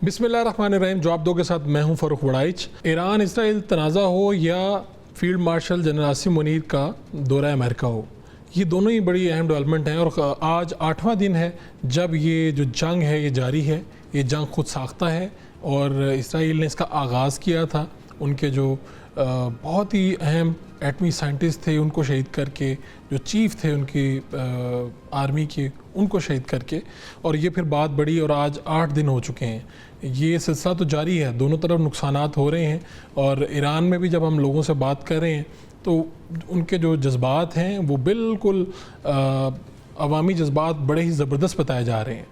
بسم اللہ الرحمن الرحیم. جواب دو کے ساتھ میں ہوں فاروق وڑائچ. ایران اسرائیل تنازع ہو یا field marshal general Asim Munir کا دورہ امریکہ ہو، یہ دونوں ہی بڑی اہم ڈیولپمنٹ ہیں. اور آج 8واں دن ہے جب یہ جو جنگ ہے یہ جاری ہے. یہ جنگ خود ساختہ ہے اور اسرائیل نے اس کا آغاز کیا تھا. ان کے جو بہت ہی اہم ایٹمی سائنٹسٹ تھے ان کو شہید کر کے، جو چیف تھے ان کی آرمی کے ان کو شہید کر کے، اور یہ پھر بات بڑھی اور آج 8 دن ہو چکے ہیں. یہ سلسلہ تو جاری ہے، دونوں طرف نقصانات ہو رہے ہیں. اور ایران میں بھی جب ہم لوگوں سے بات کر رہے ہیں تو ان کے جو جذبات ہیں وہ بالکل عوامی جذبات بڑے ہی زبردست بتائے جا رہے ہیں.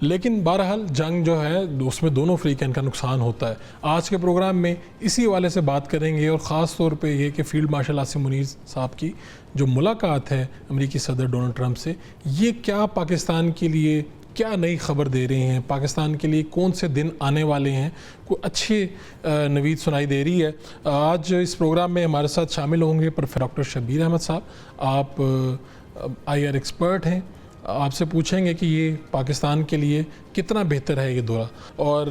لیکن بہرحال جنگ جو ہے اس میں دونوں فریقین کا نقصان ہوتا ہے. آج کے پروگرام میں اسی حوالے سے بات کریں گے، اور خاص طور پہ یہ کہ فیلڈ مارشل عاصم منیر صاحب کی جو ملاقات ہے امریکی صدر ڈونلڈ ٹرمپ سے، یہ کیا پاکستان کے لیے کیا نئی خبر دے رہے ہیں، پاکستان کے لیے کون سے دن آنے والے ہیں، کوئی اچھی نوید سنائی دے رہی ہے. آج اس پروگرام میں ہمارے ساتھ شامل ہوں گے پروفیسر ڈاکٹر شبیر احمد صاحب. آپ IR ایکسپرٹ ہیں. آپ سے پوچھیں گے کہ یہ پاکستان کے لیے کتنا بہتر ہے یہ دورہ. اور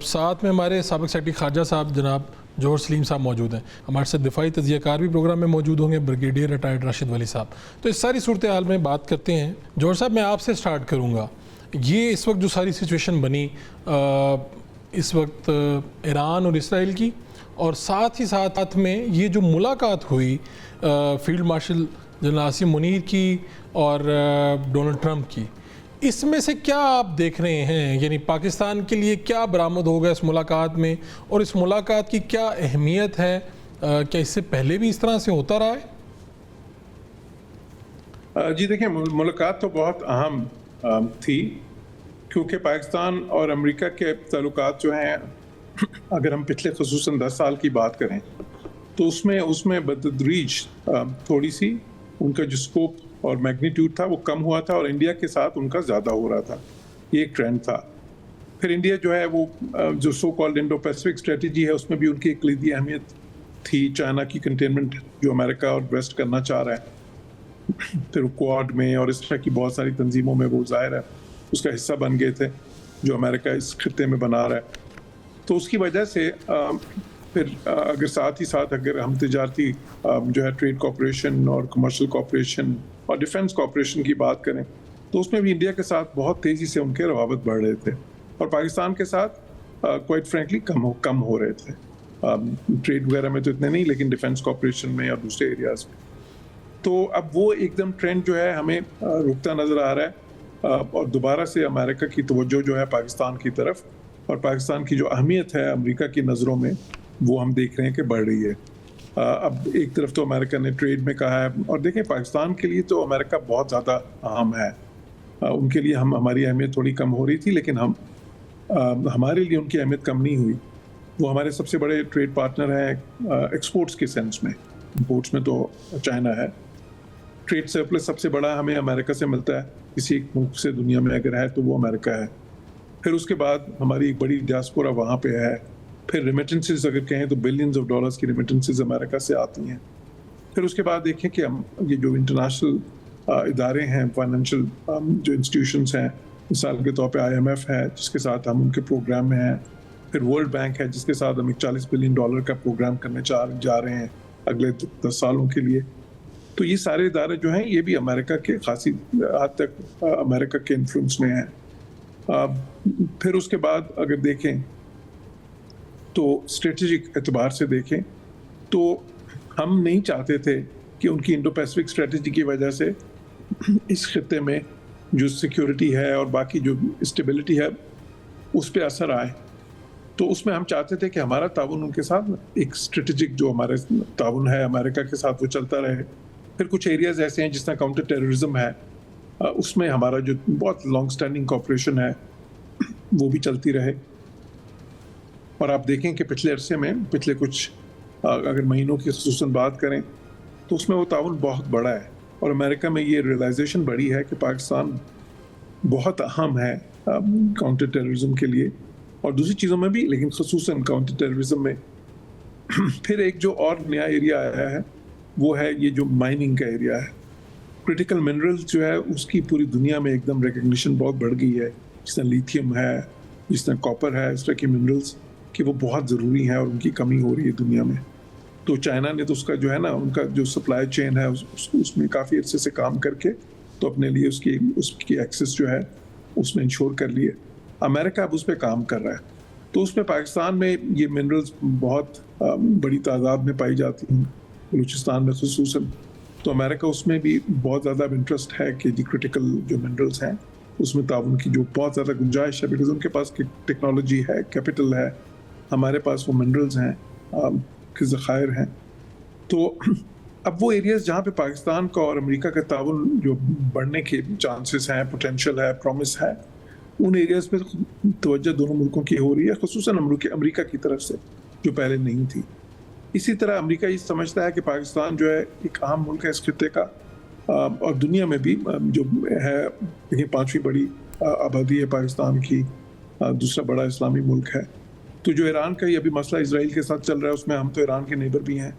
ساتھ میں ہمارے سابق سیکرٹری خارجہ صاحب جناب جوہر سلیم صاحب موجود ہیں. ہمارے ساتھ دفاعی تجزیہ کار بھی پروگرام میں موجود ہوں گے، بریگیڈیئر ریٹائرڈ راشد ولی صاحب. تو اس ساری صورتحال میں بات کرتے ہیں. جوہر صاحب میں آپ سے سٹارٹ کروں گا. یہ اس وقت جو ساری سچویشن بنی اس وقت ایران اور اسرائیل کی، اور ساتھ ہی ساتھ میں یہ جو ملاقات ہوئی field marshal general Asim Munir کی اور ڈونلڈ ٹرمپ کی، اس میں سے کیا آپ دیکھ رہے ہیں؟ یعنی پاکستان کے لیے کیا برآمد ہوگا اس ملاقات میں، اور اس ملاقات کی کیا اہمیت ہے؟ کیا اس سے پہلے بھی اس طرح سے ہوتا رہا ہے؟ جی دیکھیں، ملاقات تو بہت اہم تھی، کیونکہ پاکستان اور امریکہ کے تعلقات جو ہیں، اگر ہم پچھلے خصوصاً 10 سال کی بات کریں تو اس میں بتدریج تھوڑی سی ان کا جو سکوپ اور میگنیٹیوڈ تھا وہ کم ہوا تھا، اور انڈیا کے ساتھ ان کا زیادہ ہو رہا تھا. یہ ایک ٹرینڈ تھا. پھر انڈیا جو ہے وہ جو so called Indo Pacific strategy ہے اس میں بھی ان کی ایک کلیدی اہمیت تھی. چائنا کی کنٹینمنٹ جو امریکہ اور ویسٹ کرنا چاہ رہا ہے، پھر کوڈ میں اور اس طرح کی بہت ساری تنظیموں میں وہ ظاہر ہے اس کا حصہ بن گئے تھے جو امریکہ اس خطے میں بنا رہا ہے. تو اس کی وجہ سے پھر اگر ساتھ ہی ساتھ اگر ہم تجارتی جو ہے ٹریڈ کوآپریشن اور کمرشل کوآپریشن اور ڈیفنس کوآپریشن کی بات کریں تو اس میں بھی انڈیا کے ساتھ بہت تیزی سے ان کے روابط بڑھ رہے تھے، اور پاکستان کے ساتھ کوائٹ فرینکلی کم ہو رہے تھے. ٹریڈ وغیرہ میں تو اتنے نہیں، لیکن ڈیفنس کوآپریشن میں اور دوسرے ایریاز میں. تو اب وہ ایک دم ٹرینڈ جو ہے ہمیں رکتا نظر آ رہا ہے، اور دوبارہ سے امریکہ کی توجہ جو ہے پاکستان کی طرف، اور پاکستان کی جو اہمیت ہے امریکہ کی نظروں میں وہ ہم دیکھ رہے ہیں کہ بڑھ رہی ہے. اب ایک طرف تو امریکہ نے ٹریڈ میں کہا ہے، اور دیکھیں پاکستان کے لیے تو امریکہ بہت زیادہ اہم ہے. ان کے لیے ہماری اہمیت تھوڑی کم ہو رہی تھی، لیکن ہمارے لیے ان کی اہمیت کم نہیں ہوئی. وہ ہمارے سب سے بڑے ٹریڈ پارٹنر ہیں ایکسپورٹس کے سینس میں. امپورٹس میں تو چائنا ہے. ٹریڈ سرپلس سب سے بڑا ہمیں امریکہ سے ملتا ہے، کسی ایک ملک سے دنیا میں اگر ہے تو وہ امریکہ ہے. پھر اس کے بعد ہماری ایک بڑی ڈیاسپورا وہاں پہ ہے. پھر ریمیٹنسز اگر کہیں تو بلینز آف ڈالرز کی ریمیٹنسز امریکہ سے آتی ہیں. پھر اس کے بعد دیکھیں کہ یہ جو انٹرنیشنل ادارے ہیں، فائنینشیل جو انسٹیٹیوشنز ہیں، مثال کے طور پہ IMF ہے جس کے ساتھ ہم ان کے پروگرام میں ہیں. پھر ورلڈ بینک ہے جس کے ساتھ ہم $40 بلین کا پروگرام کرنے جا رہے ہیں اگلے 10 سالوں کے لیے. تو یہ سارے ادارے جو ہیں یہ بھی امریکہ کے خاصی حد تک امریکہ کے انفلوئنس میں ہیں. پھر اس کے بعد اگر دیکھیں تو اسٹریٹجک اعتبار سے دیکھیں تو ہم نہیں چاہتے تھے کہ ان کی انڈو پیسفک اسٹریٹجی کی وجہ سے اس خطے میں جو سیکیورٹی ہے اور باقی جو اسٹیبلٹی ہے اس پہ اثر آئے. تو اس میں ہم چاہتے تھے کہ ہمارا تعاون ان کے ساتھ ایک اسٹریٹجک جو ہمارے تعاون ہے امریکہ کے ساتھ وہ چلتا رہے. پھر کچھ ایریاز ایسے ہیں جس طرح کاؤنٹر ٹیررزم ہے، اس میں ہمارا جو بہت لانگ سٹینڈنگ کوآپریشن ہے وہ بھی چلتی رہے. اور آپ دیکھیں کہ پچھلے عرصے میں پچھلے کچھ اگر مہینوں کی خصوصاً بات کریں تو اس میں وہ تعاون بہت بڑا ہے. اور امریکہ میں یہ ریئلائزیشن بڑی ہے کہ پاکستان بہت اہم ہے کاؤنٹر ٹیررزم کے لیے اور دوسری چیزوں میں بھی، لیکن خصوصاً کاؤنٹر ٹیررزم میں. پھر ایک جو اور نیا ایریا آیا ہے وہ ہے یہ جو مائننگ کا ایریا ہے. کرٹیکل منرلز جو ہے اس کی پوری دنیا میں ایک دم ریکگنیشن بہت بڑھ گئی ہے، جس طرح لیتھیم ہے جس طرح کاپر ہے, اس طرح کی منرلس کہ وہ بہت ضروری ہیں اور ان کی کمی ہو رہی ہے دنیا میں. تو چائنا نے تو اس کا جو ہے نا, ان کا جو سپلائی چین ہے اس میں کافی عرصے سے کام کر کے تو اپنے لیے اس کی ایکسس جو ہے اس میں انشور کر لیے. امریکہ اب اس پہ کام کر رہا ہے. تو اس میں پاکستان میں یہ منرلز بہت بڑی تعداد میں پائی جاتی ہیں, بلوچستان میں خصوصاً. تو امریکہ اس میں بھی بہت زیادہ انٹرسٹ ہے کہ کرٹیکل جو منرلز ہیں اس میں تعاون کی جو بہت زیادہ گنجائش ہے, بیکاز ان کے پاس ٹیکنالوجی ہے, کیپٹل ہے, ہمارے پاس وہ منرلز ہیں کے ذخائر ہیں. تو اب وہ ایریاز جہاں پہ پاکستان کا اور امریکہ کا تعاون جو بڑھنے کے چانسز ہیں, پوٹینشیل ہے, پرومس ہے, ان ایریاز پہ توجہ دونوں ملکوں کی ہو رہی ہے, خصوصاً امریکہ کی طرف سے جو پہلے نہیں تھی. اسی طرح امریکہ یہ سمجھتا ہے کہ پاکستان جو ہے ایک اہم ملک ہے اس خطے کا, اور دنیا میں بھی جو ہے, یہ 5ویں بڑی آبادی ہے پاکستان کی, دوسرا بڑا اسلامی ملک ہے. تو جو ایران کا یہ ابھی مسئلہ اسرائیل کے ساتھ چل رہا ہے, اس میں ہم تو ایران کے نیبر بھی ہیں,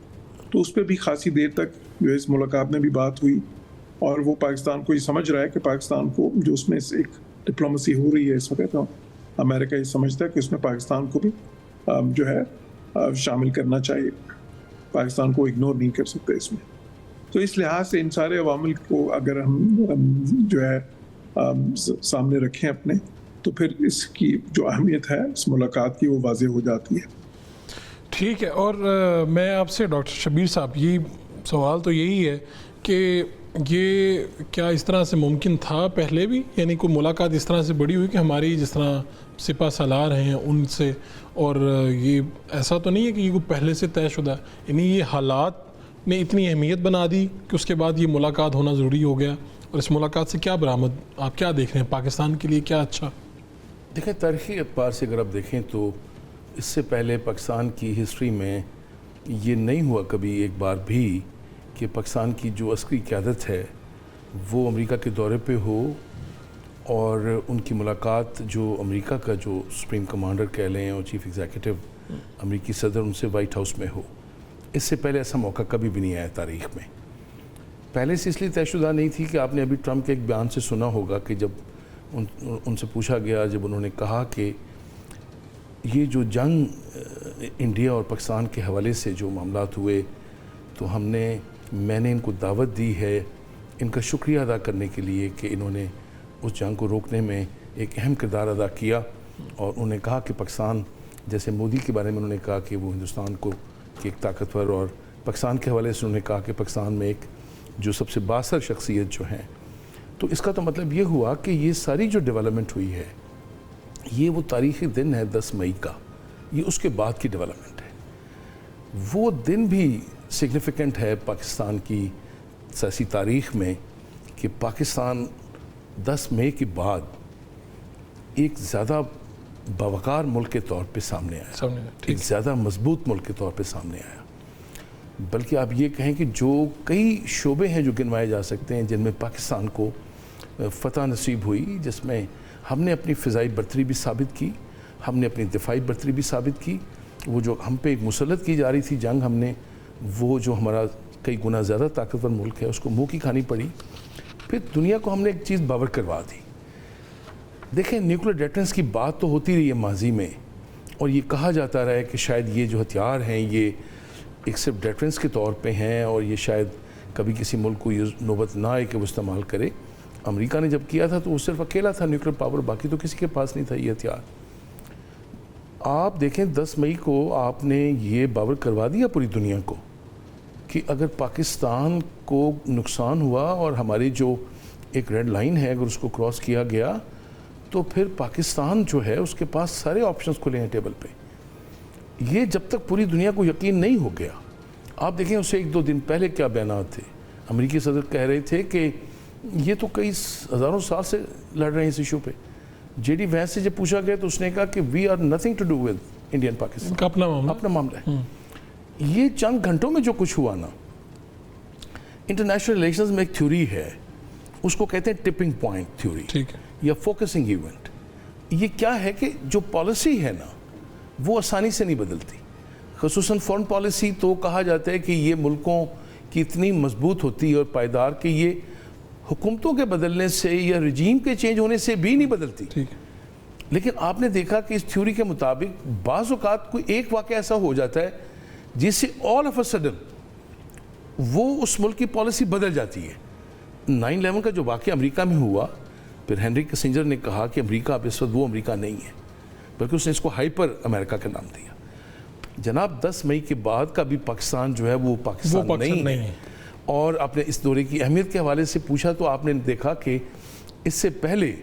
تو اس پہ بھی خاصی دیر تک جو ہے اس ملاقات میں بھی بات ہوئی, اور وہ پاکستان کو یہ سمجھ رہا ہے کہ پاکستان کو جو اس میں ایک ڈپلومسی ہو رہی ہے اس وقت, امریکہ یہ سمجھتا ہے کہ اس میں پاکستان کو بھی جو ہے شامل کرنا چاہیے, پاکستان کو اگنور نہیں کر سکتے اس میں. تو اس لحاظ سے ان سارے عوامل کو اگر ہم جو ہے سامنے رکھیں اپنے, تو پھر اس کی جو اہمیت ہے اس ملاقات کی وہ واضح ہو جاتی ہے. ٹھیک ہے. اور میں آپ سے ڈاکٹر شبیر صاحب, یہ سوال تو یہی ہے کہ یہ کیا اس طرح سے ممکن تھا پہلے بھی, یعنی کوئی ملاقات اس طرح سے بڑی ہوئی کہ ہماری جس طرح سپہ سالار ہیں ان سے, اور یہ ایسا تو نہیں ہے کہ یہ کوئی پہلے سے طے شدہ, یعنی یہ حالات نے اتنی اہمیت بنا دی کہ اس کے بعد یہ ملاقات ہونا ضروری ہو گیا, اور اس ملاقات سے کیا برآمد آپ کیا دیکھ رہے ہیں, پاکستان کے لیے کیا اچھا؟ دیکھیں, تاریخی اعتبار سے اگر آپ دیکھیں تو اس سے پہلے پاکستان کی ہسٹری میں یہ نہیں ہوا کبھی ایک بار بھی کہ پاکستان کی جو عسکری قیادت ہے وہ امریکہ کے دورے پہ ہو اور ان کی ملاقات جو امریکہ کا جو سپریم کمانڈر کہہ لیں اور چیف ایگزیکٹو امریکی صدر ان سے وائٹ ہاؤس میں ہو. اس سے پہلے ایسا موقع کبھی بھی نہیں آیا تاریخ میں. پہلے سے اس لیے طے شدہ نہیں تھی کہ آپ نے ابھی ٹرمپ کے ایک بیان سے سنا ہوگا کہ جب ان سے پوچھا گیا, جب انہوں نے کہا کہ یہ جو جنگ انڈیا اور پاکستان کے حوالے سے جو معاملات ہوئے تو میں نے ان کو دعوت دی ہے ان کا شکریہ ادا کرنے کے لیے کہ انہوں نے اس جنگ کو روکنے میں ایک اہم کردار ادا کیا. اور انہوں نے کہا کہ پاکستان, جیسے مودی کے بارے میں انہوں نے کہا کہ وہ ہندوستان کو ایک طاقتور, اور پاکستان کے حوالے سے انہوں نے کہا کہ پاکستان میں ایک جو سب سے بااثر شخصیت جو ہیں. تو اس کا تو مطلب یہ ہوا کہ یہ ساری جو ڈیولپمنٹ ہوئی ہے یہ وہ تاریخی دن ہے 10 مئی کا, یہ اس کے بعد کی ڈیولپمنٹ ہے. وہ دن بھی سگنیفیکنٹ ہے پاکستان کی سیاسی تاریخ میں کہ پاکستان 10 مئی کے بعد ایک زیادہ باوقار ملک کے طور پہ سامنے آیا, ایک زیادہ مضبوط ملک کے طور پہ سامنے آیا. بلکہ آپ یہ کہیں کہ جو کئی شعبے ہیں جو گنوائے جا سکتے ہیں جن میں پاکستان کو فتح نصیب ہوئی, جس میں ہم نے اپنی فضائی برتری بھی ثابت کی, ہم نے اپنی دفاعی برتری بھی ثابت کی. وہ جو ہم پہ ایک مسلط کی جا رہی تھی جنگ, ہم نے وہ جو ہمارا کئی گنا زیادہ طاقتور ملک ہے اس کو منہ کی کھانی پڑی. پھر دنیا کو ہم نے ایک چیز باور کروا دی. دیکھیں, نیوکلیر ڈیٹرنس کی بات تو ہوتی رہی ہے ماضی میں, اور یہ کہا جاتا رہا ہے کہ شاید یہ جو ہتھیار ہیں یہ ایک صرف ڈیٹرنس کے طور پہ ہیں اور یہ شاید کبھی کسی ملک کو یہ نوبت نہ آئے کہ وہ استعمال کرے. امریکہ نے جب کیا تھا تو وہ صرف اکیلا تھا نیوکلیر پاور, باقی تو کسی کے پاس نہیں تھا یہ ہتھیار. آپ دیکھیں 10 مئی کو آپ نے یہ باور کروا دیا پوری دنیا کو کہ اگر پاکستان کو نقصان ہوا اور ہماری جو ایک ریڈ لائن ہے اگر اس کو کراس کیا گیا تو پھر پاکستان جو ہے اس کے پاس سارے آپشنز کھلے ہیں ٹیبل پہ. یہ جب تک پوری دنیا کو یقین نہیں ہو گیا, آپ دیکھیں اس سے 1-2 دن پہلے کیا بیانات تھے. امریکی صدر کہہ رہے تھے کہ یہ تو کئی ہزاروں سال سے لڑ رہے ہیں اس ایشو پہ. جے ڈی وینس سے جب پوچھا گیا تو اس نے کہا کہ we are nothing to do with Indian Pakistan, اپنا معاملہ ہے. یہ چند گھنٹوں میں جو کچھ ہوا نا, انٹرنیشنل ریلیشنز میں ایک تھیوری ہے, اس کو کہتے ہیں ٹپنگ پوائنٹ تھیوری یا فوکسنگ ایونٹ. یہ کیا ہے کہ جو پالیسی ہے نا وہ آسانی سے نہیں بدلتی. خصوصاً فورن پالیسی تو کہا جاتا ہے کہ یہ ملکوں کی اتنی مضبوط ہوتی ہے اور پائیدار کہ یہ حکومتوں کے بدلنے سے یا رجیم کے چینج ہونے سے بھی نہیں بدلتی. لیکن آپ نے دیکھا کہ اس تھیوری کے مطابق بعض اوقات کوئی ایک واقعہ ایسا ہو جاتا ہے جس سے آل آف اے سڈن وہ اس ملک کی پالیسی بدل جاتی ہے. 9/11 کا جو واقعہ امریکہ میں ہوا, پھر ہینری کسنجر نے کہا کہ امریکہ اب اس وقت وہ امریکہ نہیں ہے, بلکہ اس نے اس کو ہائپر امریکہ کا نام دیا. جناب 10 مئی کے بعد کا بھی پاکستان جو ہے وہ پاکستان نہیں ہے. اور آپ نے اس دورے کی اہمیت کے حوالے سے پوچھا تو آپ نے دیکھا کہ اس سے پہلے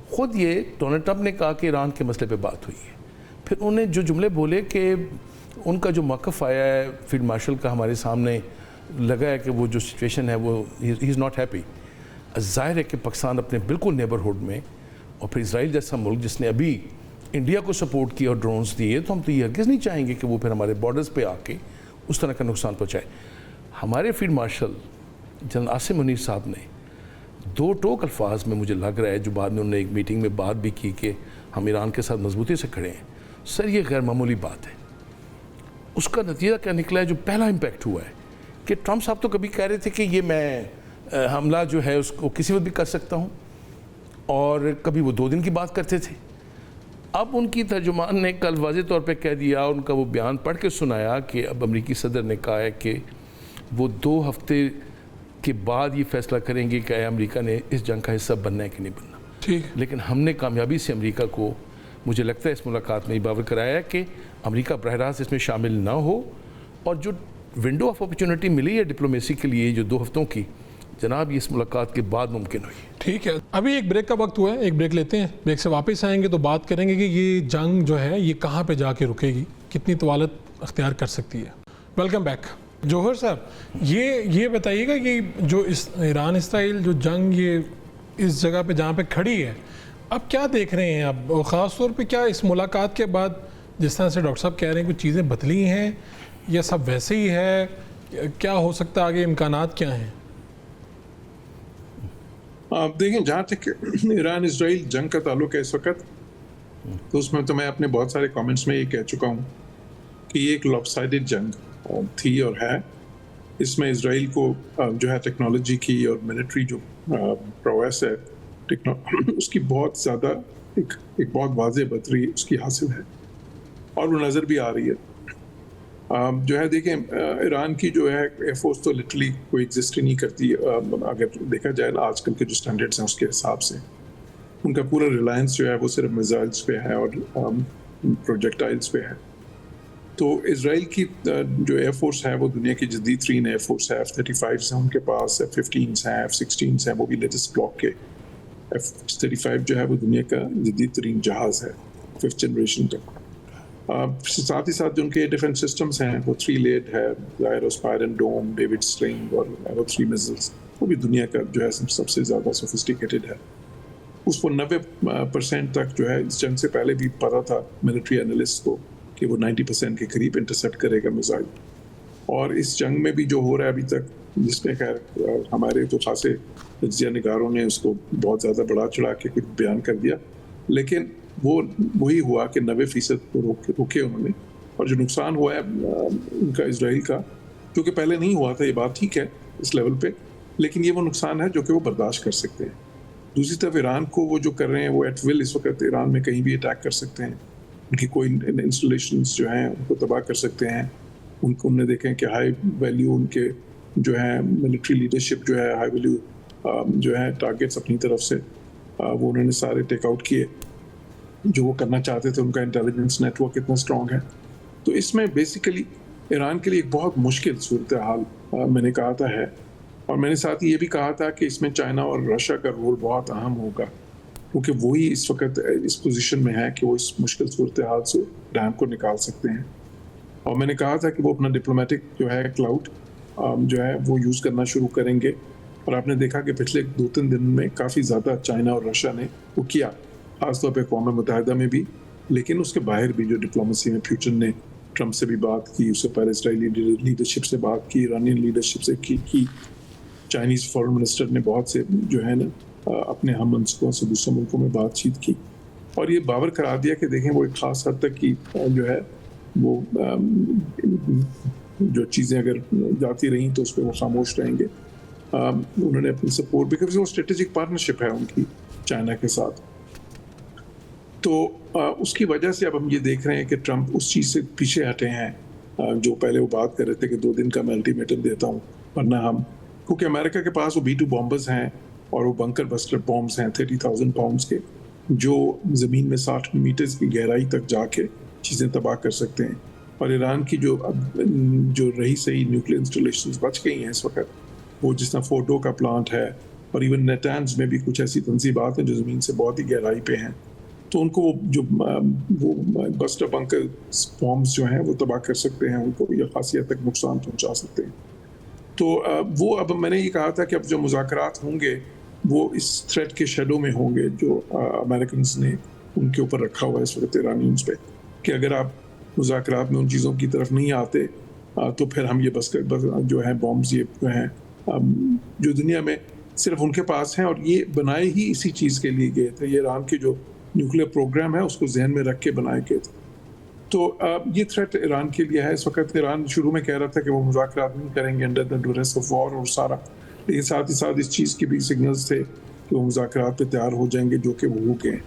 خود یہ ڈونلڈ ٹرمپ نے کہا کہ ایران کے مسئلے پہ بات ہوئی ہے. پھر انہوں نے جو جملے بولے کہ ان کا جو موقف آیا ہے فیلڈ مارشل کا ہمارے سامنے لگا ہے کہ وہ جو سچویشن ہے وہ ہی از ناٹ ہیپی. ظاہر ہے کہ پاکستان اپنے بالکل نیبرہڈ میں, اور پھر اسرائیل جیسا ملک جس نے ابھی انڈیا کو سپورٹ کیا اور ڈرونز دیے, تو ہم تو یہ ہرگز نہیں چاہیں گے کہ وہ پھر ہمارے بارڈرز پہ آ کے اس طرح کا نقصان پہنچائے. ہمارے field marshal general Asim Munir صاحب نے 2 ٹوک الفاظ میں مجھے لگ رہا ہے, جو بعد میں انہوں نے ایک میٹنگ میں بات بھی کی کہ ہم ایران کے ساتھ مضبوطی سے کھڑے ہیں. سر یہ غیر معمولی بات ہے. اس کا نتیجہ کیا نکلا ہے, جو پہلا امپیکٹ ہوا ہے کہ ٹرمپ صاحب تو کبھی کہہ رہے تھے کہ یہ میں حملہ جو ہے اس کو کسی وقت بھی کر سکتا ہوں, اور کبھی وہ 2 دن کی بات کرتے تھے. اب ان کی ترجمان نے کل واضح طور پہ کہہ دیا, ان کا وہ بیان پڑھ کے سنایا کہ اب امریکی صدر نے کہا ہے کہ وہ 2 ہفتے کے بعد یہ فیصلہ کریں گے کہ امریکہ نے اس جنگ کا حصہ بننا ہے کہ نہیں بننا. ٹھیک. لیکن ہم نے کامیابی سے امریکہ کو, مجھے لگتا ہے اس ملاقات میں یہ باور کرایا ہے کہ امریکہ براہ راست اس میں شامل نہ ہو, اور جو ونڈو آف اپرچونٹی ملی ہے ڈپلومیسی کے لیے جو 2 ہفتوں کی, جناب یہ اس ملاقات کے بعد ممکن ہوئی. ٹھیک ہے, ابھی ایک بریک کا وقت ہوا ہے, ایک بریک لیتے ہیں. بریک سے واپس آئیں گے تو بات کریں گے کہ یہ جنگ جو ہے یہ کہاں پہ جا کے رکے گی, کتنی طوالت اختیار کر سکتی ہے. Welcome back. جوہر صاحب, یہ بتائیے گا کہ جو اس ایران اسرائیل جو جنگ یہ اس جگہ پہ جہاں پہ کھڑی ہے, اب کیا دیکھ رہے ہیں اب, اور خاص طور پہ کیا اس ملاقات کے بعد جس طرح سے ڈاکٹر صاحب کہہ رہے ہیں کچھ چیزیں بدلی ہیں یا سب ویسے ہی ہے, کیا ہو سکتا ہے آگے, امکانات کیا ہیں؟ آپ دیکھیں جہاں تک ایران اسرائیل جنگ کا تعلق ہے اس وقت, تو اس میں تو میں اپنے بہت سارے کامنٹس میں یہ کہہ چکا ہوں کہ یہ ایک لاپ سائڈڈ جنگ تھی اور ہے. اس میں اسرائیل کو جو ہے ٹیکنالوجی کی اور ملٹری جو پرویس ہے اس کی بہت زیادہ ایک بہت واضح برتری اس کی حاصل ہے, اور وہ نظر بھی آ رہی ہے. جو ہے دیکھیں ایران کی جو ہے ایئر فورس تو لٹرلی کوئی ایگزسٹ ہی نہیں کرتی اگر دیکھا جائے نا آج کل کے جو اسٹینڈرڈس ہیں اس کے حساب سے. ان کا پورا ریلائنس جو ہے وہ صرف میزائلس پہ ہے اور پروجیکٹائلس پہ ہے. تو اسرائیل کی جو ایئر فورس ہے وہ دنیا کی جدید ترین ایئر فورس ہے. F-35 ہیں ان کے پاس, F-15 ہیں, F-16 ہیں, وہ بھی لیٹسٹ بلاک کے. F-35 جو ہے وہ دنیا کا جدید ترین جہاز ہے 5th جنریشن کا. ساتھ ہی ساتھ جو ان کے ڈیفنس سسٹمز ہیں وہ 3 لیڈ ہے, ایروسپائرن ڈوم, ڈیوڈ سلنگ اور ایرو 3 میزلز, وہ بھی دنیا کا جو ہے سب سے زیادہ سوفسٹیکیٹڈ ہے. اس کو 90% تک جو ہے اس جنگ سے پہلے بھی پتا تھا ملٹری انالسٹ کو کہ وہ 90% کے قریب انٹرسیپٹ کرے گا میزائل. اور اس جنگ میں بھی جو ہو رہا ہے ابھی تک, جس میں خیر ہمارے تو خاصے تجزیہ نگاروں نے اس کو بہت زیادہ بڑھا چڑھا کے بیان کر دیا, لیکن وہی ہوا کہ 90% کو روکے انہوں نے. اور جو نقصان ہوا ہے ان کا اسرائیل کا, کیونکہ پہلے نہیں ہوا تھا, یہ بات ٹھیک ہے اس لیول پہ, لیکن یہ وہ نقصان ہے جو کہ وہ برداشت کر سکتے ہیں. دوسری طرف ایران کو وہ جو کر رہے ہیں وہ ایٹ ول اس وقت ایران میں کہیں بھی اٹیک کر سکتے ہیں. ان کی کوئی انسٹالیشنز جو ہیں ان کو تباہ کر سکتے ہیں. ان کو انہوں نے دیکھیں کہ ہائی ویلیو ان کے جو ہے ملٹری لیڈرشپ جو ہے, ہائی ویلیو جو ہے ٹارگیٹس اپنی طرف سے وہ انہوں نے سارے ٹیک آؤٹ کیے جو وہ کرنا چاہتے تھے. ان کا انٹیلیجنس نیٹ ورک اتنا اسٹرانگ ہے. تو اس میں بیسیکلی ایران کے لیے ایک بہت مشکل صورتحال میں نے کہا تھا ہے, اور میں نے ساتھ یہ بھی کہا تھا کہ اس میں چائنا اور رشیا کا رول بہت اہم ہوگا, کیونکہ وہی اس وقت اس پوزیشن میں ہے کہ وہ اس مشکل صورتحال سے ڈیم کو نکال سکتے ہیں. اور میں نے کہا تھا کہ وہ اپنا ڈپلومیٹک جو ہے کلاؤڈ جو ہے وہ یوز کرنا شروع کریں گے, اور آپ نے دیکھا کہ پچھلے 2-3 دن میں کافی زیادہ چائنا اور رشیا نے وہ کیا, خاص طور پہ اقوام متحدہ میں بھی, لیکن اس کے باہر بھی جو ڈپلومیسی میں پیوٹن نے ٹرمپ سے بھی بات کی, اس سے پہلے اسرائیلی لیڈرشپ سے بات کی, ایرانین لیڈرشپ سے کی, چائنیز فارن منسٹر نے بہت سے جو ہے نا اپنے ہم منصبوں سے دوسرے ملکوں میں بات چیت کی, اور یہ باور کرا دیا کہ دیکھیں وہ ایک خاص حد تک کی جو ہے وہ جو چیزیں اگر جاتی رہیں تو اس پہ وہ خاموش رہیں گے. انہوں نے اپنی سپورٹ, بیکاز وہ اسٹریٹجک پارٹنرشپ ہے ان کی چائنا کے ساتھ. تو اس کی وجہ سے اب ہم یہ دیکھ رہے ہیں کہ ٹرمپ اس چیز سے پیچھے ہٹے ہیں جو پہلے وہ بات کر رہے تھے کہ 2 دن کا میں الٹیمیٹم دیتا ہوں ورنہ ہم، کیونکہ امریکہ کے پاس وہ B-2 بامبرز ہیں اور وہ بنکر بسٹر بامبز ہیں 30,000 پاؤنڈز کے جو زمین میں 60 میٹرز کی گہرائی تک جا کے چیزیں تباہ کر سکتے ہیں. اور ایران کی جو رہی صحیح نیوکلیر انسٹالیشنز بچ گئی ہیں اس وقت، وہ جس طرح فورڈو کا پلانٹ ہے اور ایون نیٹانز میں بھی کچھ ایسی تنصیبات ہیں جو زمین سے بہت ہی گہرائی پہ ہیں، تو ان کو وہ بسٹر بنکر بامبز جو ہیں وہ تباہ کر سکتے ہیں، ان کو یہ خاصی حد تک نقصان پہنچا سکتے ہیں. تو وہ اب میں نے یہ کہا تھا کہ اب جو مذاکرات ہوں گے وہ اس تھریٹ کے شیڈو میں ہوں گے جو امریکنز نے ان کے اوپر رکھا ہوا ہے اس وقت ایرانیز پہ، کہ اگر آپ مذاکرات میں ان چیزوں کی طرف نہیں آتے تو پھر ہم یہ بس جو ہیں بامبز یہ ہیں جو دنیا میں صرف ان کے پاس ہیں اور یہ بنائے ہی اسی چیز کے لیے گئے تھے. یہ ایران کے جو نیوکلیر پروگرام ہے اس کو ذہن میں رکھ کے بنائے گئے تھے. تو یہ تھریٹ ایران کے لیے ہے. اس وقت ایران شروع میں کہہ رہا تھا کہ وہ مذاکرات نہیں کریں گے under the duress of war اور سارا، لیکن ساتھ ہی ساتھ اس چیز کے بھی سگنلز تھے کہ وہ مذاکرات پہ تیار ہو جائیں گے جو کہ وہ ہو گئے.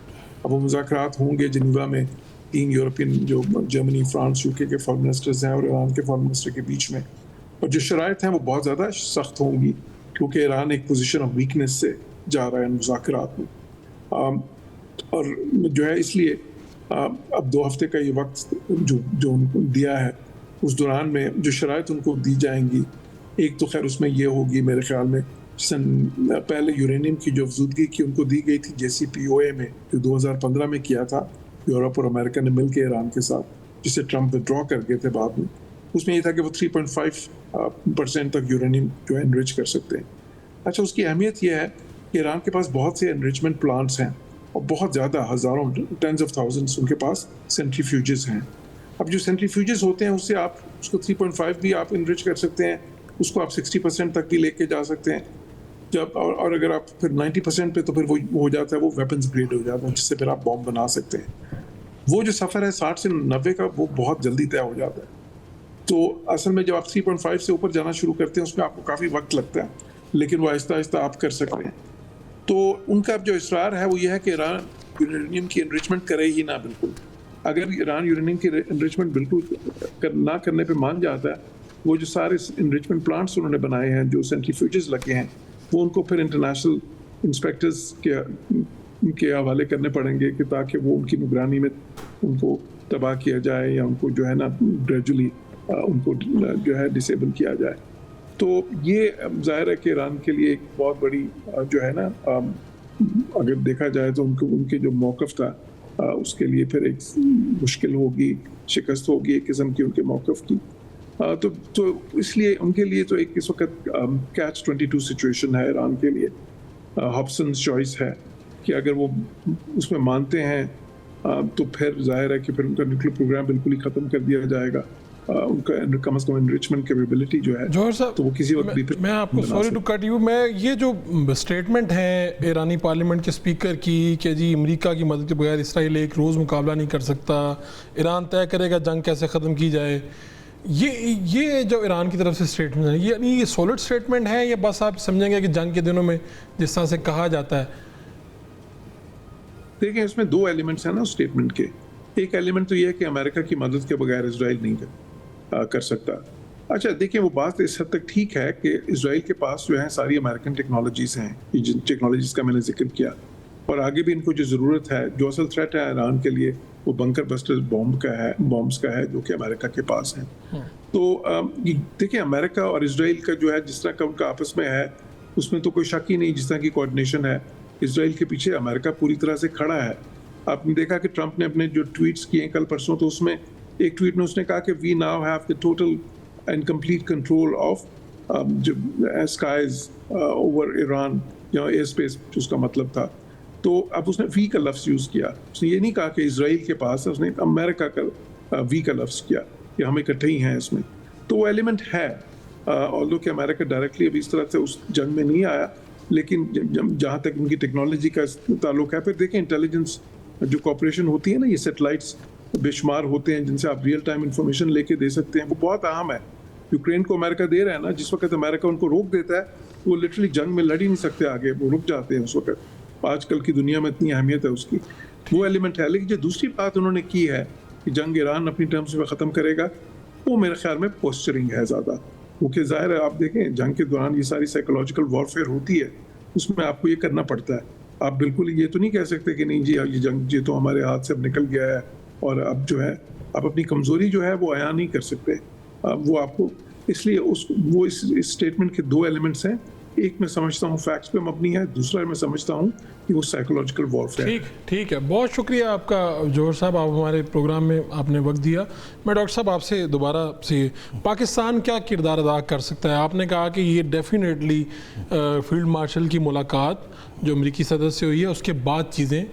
اب وہ مذاکرات ہوں گے جنیوا میں 3 یورپین جو جرمنی، فرانس، UK کے فارن منسٹرز ہیں اور ایران کے فارن منسٹر کے بیچ میں، اور جو شرائط ہیں وہ بہت زیادہ سخت ہوں گی کیونکہ ایران ایک پوزیشن آف ویکنس سے جا رہا ہے مذاکرات میں. اور جو ہے اس لیے اب 2 ہفتے کا یہ وقت جو ان کو دیا ہے اس دوران میں جو شرائط ان کو دی جائیں گی، ایک تو خیر اس میں یہ ہوگی میرے خیال میں پہلے یورینیم کی جو افزودگی کی ان کو دی گئی تھی JCPOA میں جو 2015 میں کیا تھا یورپ اور امریکہ نے مل کے ایران کے ساتھ، جسے ٹرمپ وڈرا کر گئے تھے بعد میں. اس میں یہ تھا کہ وہ 3.5% تک یورینیم جو ہے انرچ کر سکتے ہیں. اچھا، اس کی اہمیت یہ ہے کہ ایران کے پاس بہت سے انرچمنٹ پلانٹس ہیں اور بہت زیادہ ہزاروں ٹینز آف تھاؤزنڈس ان کے پاس سینٹریفیوجز ہیں. اب جو سینٹریفیوجز ہوتے ہیں اس سے آپ اس کو 3.5 بھی آپ انرچ کر سکتے ہیں، اس کو آپ 60% تک بھی لے کے جا سکتے ہیں جب اور اگر آپ پھر 90% پہ تو پھر وہ ہو جاتا ہے، وہ ویپنز گریڈ ہو جاتا ہے جس سے پھر آپ بم بنا سکتے ہیں. وہ جو سفر ہے 60 سے 90 کا وہ بہت جلدی طے ہو جاتا ہے. تو اصل میں جب آپ 3.5 سے اوپر جانا شروع کرتے ہیں اس میں آپ کو کافی وقت لگتا ہے، لیکن وہ آہستہ آہستہ آپ کر سکتے ہیں. تو ان کا جو اصرار ہے وہ یہ ہے کہ ایران یورینیم کی انرچمنٹ کرے ہی نہ بالکل. اگر ایران یورینیم کی انرچمنٹ بالکل نہ کرنے پہ مان جاتا ہے، وہ جو سارے انرچمنٹ پلانٹس انہوں نے بنائے ہیں جو سینٹریفیوجز لگے ہیں وہ ان کو پھر انٹرنیشنل انسپیکٹرز کے حوالے کرنے پڑیں گے کہ تاکہ وہ ان کی نگرانی میں ان کو تباہ کیا جائے یا ان کو جو ہے نا گریجولی ان کو جو ہے ڈسیبل کیا جائے. تو یہ ظاہر ہے کہ ایران کے لیے ایک بہت بڑی جو ہے نا اگر دیکھا جائے تو ان کے جو موقف تھا اس کے لیے پھر ایک مشکل ہوگی، شکست ہوگی ایک قسم کی ان کے موقف کی. تو اس لیے ان کے لیے تو ایک اس وقت کیچ 22 سچویشن ہے ایران کے لیے. ہابسنز چوائس ہے کہ اگر وہ اس میں مانتے ہیں تو پھر ظاہر ہے کہ پھر ان کا نیوکلیر پروگرام بالکل ہی ختم کر دیا جائے گا. ان کا کم از کم انریچمنٹ کیپیبلٹی جو ہے جوہر صاحب تو وہ کسی وقت بھی میں آپ کو سوری ٹو کٹ یو، میں یہ جو اسٹیٹمنٹ ہے ایرانی پارلیمنٹ کے اسپیکر کی کہ جی امریکہ کی مدد کے بغیر اسرائیل ایک روز مقابلہ نہیں کر سکتا، ایران طے کرے گا جنگ کیسے ختم کی جائے، یہ جو ایران کی طرف سے اسٹیٹمنٹ ہے یہ سولڈ اسٹیٹمنٹ ہے یا بس آپ سمجھیں گے کہ جنگ کے دنوں میں جس طرح سے کہا جاتا ہے؟ دیکھیں اس میں 2 ایلیمنٹس ہیں نا اسٹیٹمنٹ کے. ایک ایلیمنٹ تو یہ ہے کہ امریکہ کی مدد کے بغیر اسرائیل نہیں کر سکتا. اچھا دیکھیں وہ بات اس حد تک ٹھیک ہے کہ اسرائیل کے پاس جو ہے ساری امریکن ٹیکنالوجیز ہیں، جن ٹیکنالوجیز کا میں نے ذکر کیا، اور آگے بھی ان کو جو ضرورت ہے جو اصل تھریٹ ہے ایران کے لیے وہ بنکر بسٹر بامبس کا ہے جو کہ امریکہ کے پاس ہیں. تو دیکھیں امریکہ اور اسرائیل کا جو ہے جس طرح کا ان کا آپس میں ہے اس میں تو کوئی شک ہی نہیں جس طرح کی کوآرڈینیشن ہے. اسرائیل کے پیچھے امریکہ پوری طرح سے کھڑا ہے. آپ نے دیکھا کہ ٹرمپ نے اپنے جو ٹویٹس کیے کل پرسوں تو اس میں ایک ٹویٹ میں اس نے کہا کہ we now have the total and complete control of skies over Iran یا ایئر اسپیس جو اس کا مطلب تھا. تو اب اس نے وی کا لفظ یوز کیا، اس نے یہ نہیں کہا کہ اسرائیل کے پاس ہے، اس نے امریکہ کا وی کا لفظ کیا کہ ہم اکٹھے ہی ہیں اس میں. تو وہ ایلیمنٹ ہے آلدو کہ امریکہ ڈائریکٹلی ابھی اس طرح سے اس جنگ میں نہیں آیا، لیکن جہاں تک ان کی ٹیکنالوجی کا تعلق ہے پھر دیکھیں انٹیلیجنس جو کوپریشن ہوتی ہے نا، یہ سیٹلائٹس بے شمار ہوتے ہیں جن سے آپ ریئل ٹائم انفارمیشن لے کے دے سکتے ہیں، وہ بہت اہم ہے. یوکرین کو امریکہ دے رہا ہے نا، جس وقت امریکہ ان کو روک دیتا ہے وہ لٹرلی جنگ میں لڑ ہی نہیں سکتے آگے، وہ رک جاتے ہیں اس وقت. آج کل کی دنیا میں اتنی اہمیت ہے اس کی. وہ ایلیمنٹ ہے. لیکن جو دوسری بات انہوں نے کی ہے کہ جنگ ایران اپنی ٹرمز میں ختم کرے گا, وہ میرے خیال میں پوسچرنگ ہے زیادہ. کیونکہ ظاہر ہے آپ دیکھیں جنگ کے دوران یہ ساری سائیکولوجیکل وارفیئر ہوتی ہے, اس میں آپ کو یہ کرنا پڑتا ہے. آپ بالکل یہ تو نہیں کہہ سکتے کہ نہیں جی یہ جنگ یہ تو ہمارے ہاتھ سے اب نکل گیا ہے اور اب جو ہے آپ اپنی کمزوری جو ہے وہ عیاں نہیں کر سکتے. وہ آپ کو اس لیے وہ اس اسٹیٹمنٹ کے دو ایلیمنٹس ہیں. ایک میں سمجھتا ہوں فیکٹس پہ مبنی ہے, دوسرا میں سمجھتا ہوں کہ وہ سائیکولوجیکل وارفیئر. ٹھیک ہے, بہت شکریہ آپ کا جوہر صاحب, آپ ہمارے پروگرام میں آپ نے وقت دیا. میں ڈاکٹر صاحب آپ سے دوبارہ سے پاکستان کیا کردار ادا کر سکتا ہے؟ آپ نے کہا کہ یہ ڈیفینیٹلی فیلڈ مارشل کی ملاقات جو امریکی صدر سے ہوئی ہے اس کے بعد چیزیں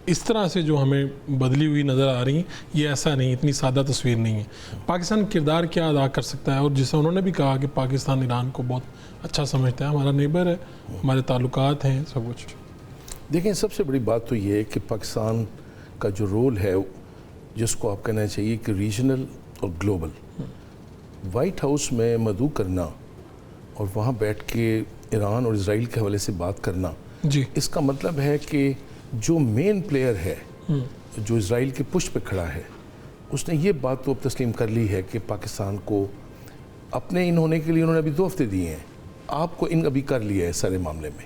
اس طرح سے جو ہمیں بدلی ہوئی نظر آ رہی ہیں, یہ ایسا نہیں, اتنی سادہ تصویر نہیں ہے. پاکستان کردار کیا ادا کر سکتا ہے؟ اور جسے انہوں نے بھی کہا کہ پاکستان ایران کو بہت اچھا سمجھتا ہے, ہمارا نیبر ہے, ہمارے تعلقات ہیں, سب کچھ. دیکھیں سب سے بڑی بات تو یہ ہے کہ پاکستان کا جو رول ہے جس کو آپ کہنا چاہیے کہ ریجنل اور گلوبل, وائٹ ہاؤس میں مدعو کرنا اور وہاں بیٹھ کے ایران اور اسرائیل کے حوالے سے بات کرنا, جی اس کا مطلب ہے کہ جو مین پلیئر ہے جو اسرائیل کے پشت پہ کھڑا ہے اس نے یہ بات تو اب تسلیم کر لی ہے کہ پاکستان کو اپنے ان ہونے کے لیے انہوں نے ابھی 2 ہفتے دیے ہیں, آپ کو ان ابھی کر لیا ہے سارے معاملے میں.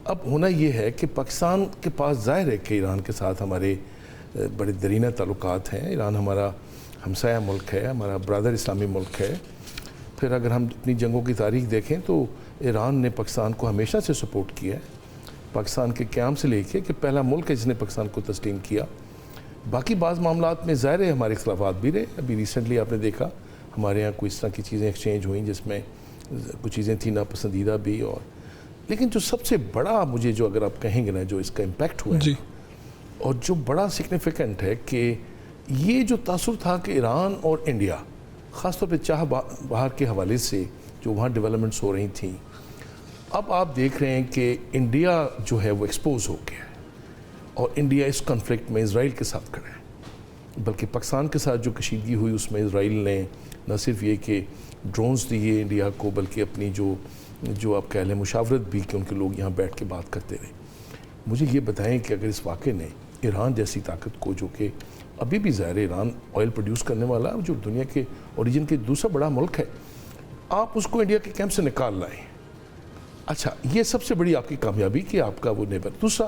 اب ہونا یہ ہے کہ پاکستان کے پاس ظاہر ہے کہ ایران کے ساتھ ہمارے بڑے درینہ تعلقات ہیں. ایران ہمارا ہمسایہ ملک ہے, ہمارا برادر اسلامی ملک ہے. پھر اگر ہم اپنی جنگوں کی تاریخ دیکھیں تو ایران نے پاکستان کو ہمیشہ سے سپورٹ کیا ہے, پاکستان کے قیام سے لے کے کہ پہلا ملک ہے جس نے پاکستان کو تسلیم کیا. باقی بعض معاملات میں ظاہر ہے ہمارے اختلافات بھی رہے. ابھی ریسنٹلی آپ نے دیکھا ہمارے یہاں کوئی اس طرح کی چیزیں ایکسچینج ہوئیں جس میں کچھ چیزیں تھیں ناپسندیدہ بھی. اور لیکن جو سب سے بڑا مجھے جو اگر آپ کہیں گے نا جو اس کا امپیکٹ ہوا ہے اور جو بڑا سگنیفیکنٹ ہے کہ یہ جو تاثر تھا کہ ایران اور انڈیا خاص طور پہ چاہ بہار کے حوالے سے جو وہاں ڈیولپمنٹس ہو رہی تھیں, اب آپ دیکھ رہے ہیں کہ انڈیا جو ہے وہ ایکسپوز ہو گیا ہے اور انڈیا اس کنفلکٹ میں اسرائیل کے ساتھ کھڑا ہے. بلکہ پاکستان کے ساتھ جو کشیدگی ہوئی اس میں اسرائیل نے نہ صرف یہ کہ ڈرونز دیے انڈیا کو بلکہ اپنی جو آپ کہہ لیں مشاورت بھی کہ ان کے لوگ یہاں بیٹھ کے بات کرتے رہے. مجھے یہ بتائیں کہ اگر اس واقعے نے ایران جیسی طاقت کو, جو کہ ابھی بھی ظاہر ایران آئل پروڈیوس کرنے والا جو دنیا کے اوریجن کے دوسرا بڑا ملک ہے, آپ اس کو انڈیا کے کیمپ سے نکال لائیں. اچھا یہ سب سے بڑی آپ کی کامیابی کہ آپ کا وہ نیبر. دوسرا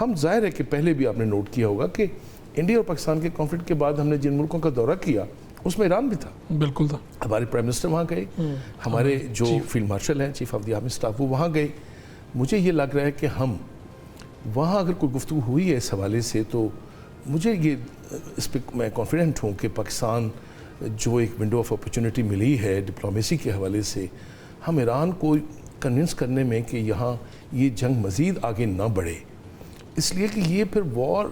ہم ظاہر ہے کہ پہلے بھی آپ نے نوٹ کیا ہوگا کہ انڈیا اور پاکستان کے کانفلکٹ کے بعد ہم نے جن ملکوں کا دورہ کیا اس میں ایران بھی تھا. بالکل تھا. ہمارے پرائم منسٹر وہاں گئے, ہمارے جو فیلڈ مارشل ہیں chief of the army staff وہ وہاں گئے. مجھے یہ لگ رہا ہے کہ ہم وہاں اگر کوئی گفتگو ہوئی ہے اس حوالے سے تو مجھے یہ اس پہ میں کانفیڈنٹ ہوں کہ پاکستان جو ایک ونڈو آف اپرچونٹی ملی ہے ڈپلومیسی کے حوالے سے, ہم ایران کو کنونس کرنے میں کہ یہاں یہ جنگ مزید آگے نہ بڑھے, اس لیے کہ یہ پھر وار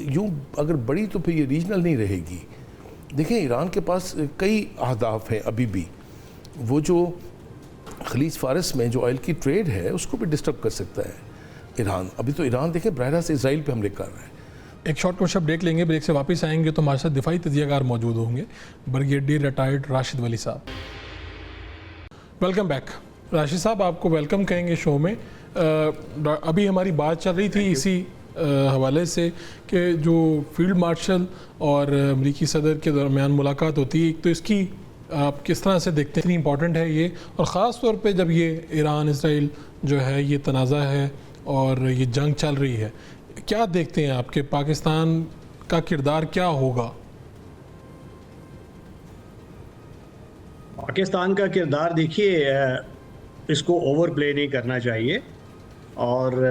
یوں اگر بڑی تو پھر یہ ریجنل نہیں رہے گی. دیکھیں ایران کے پاس کئی اہداف ہیں ابھی بھی. وہ جو خلیج فارس میں جو آئل کی ٹریڈ ہے اس کو بھی ڈسٹرب کر سکتا ہے ایران. ابھی تو ایران دیکھیں براہ راست اسرائیل پہ حملے کر رہا ہے. ایک شارٹ کمرشل بریک لیں گے, بریک سے واپس آئیں گے تو ہمارے ساتھ دفاعی تجزیہ کار موجود ہوں گے, بریگیڈیئر ریٹائرڈ راشد ولی صاحب. Welcome back. راشد صاحب آپ کو ویلکم کہیں گے شو میں. ابھی ہماری بات چل رہی تھی اسی حوالے سے کہ جو فیلڈ مارشل اور امریکی صدر کے درمیان ملاقات ہوتی ہے, ایک تو اس کی آپ کس طرح سے دیکھتے ہیں اتنی امپورٹنٹ ہے یہ, اور خاص طور پہ جب یہ ایران اسرائیل جو ہے یہ تنازع ہے اور یہ جنگ چل رہی ہے, کیا دیکھتے ہیں آپ کہ پاکستان کا کردار کیا ہوگا؟ پاکستان کا کردار دیکھیے اس کو اوور پلے نہیں کرنا چاہیے, اور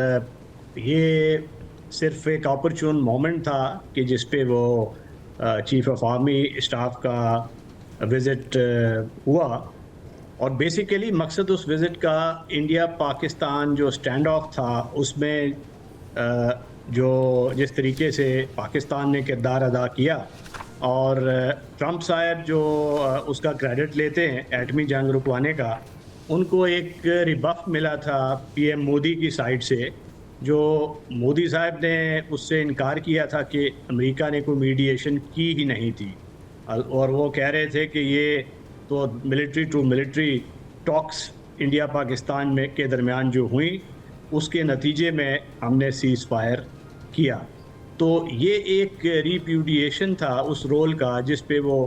یہ صرف ایک اپرچون مومنٹ تھا کہ جس پہ وہ چیف آف آرمی اسٹاف کا وزٹ ہوا, اور بیسیکلی مقصد اس وزٹ کا انڈیا پاکستان جو اسٹینڈ آف تھا اس میں جو جس طریقے سے پاکستان نے کردار ادا کیا, اور ٹرمپ صاحب جو اس کا کریڈٹ لیتے ہیں ایٹمی جنگ رکوانے کا, ان کو ایک ریبف ملا تھا پی ایم مودی کی سائڈ سے, جو مودی صاحب نے اس سے انکار کیا تھا کہ امریکہ نے کوئی میڈیشن کی ہی نہیں تھی, اور وہ کہہ رہے تھے کہ یہ تو military to military talks India Pakistan میں کے درمیان جو ہوئیں اس کے نتیجے میں ہم نے سیز فائر کیا. تو یہ ایک ریپیوڈیشن تھا اس رول کا جس پہ وہ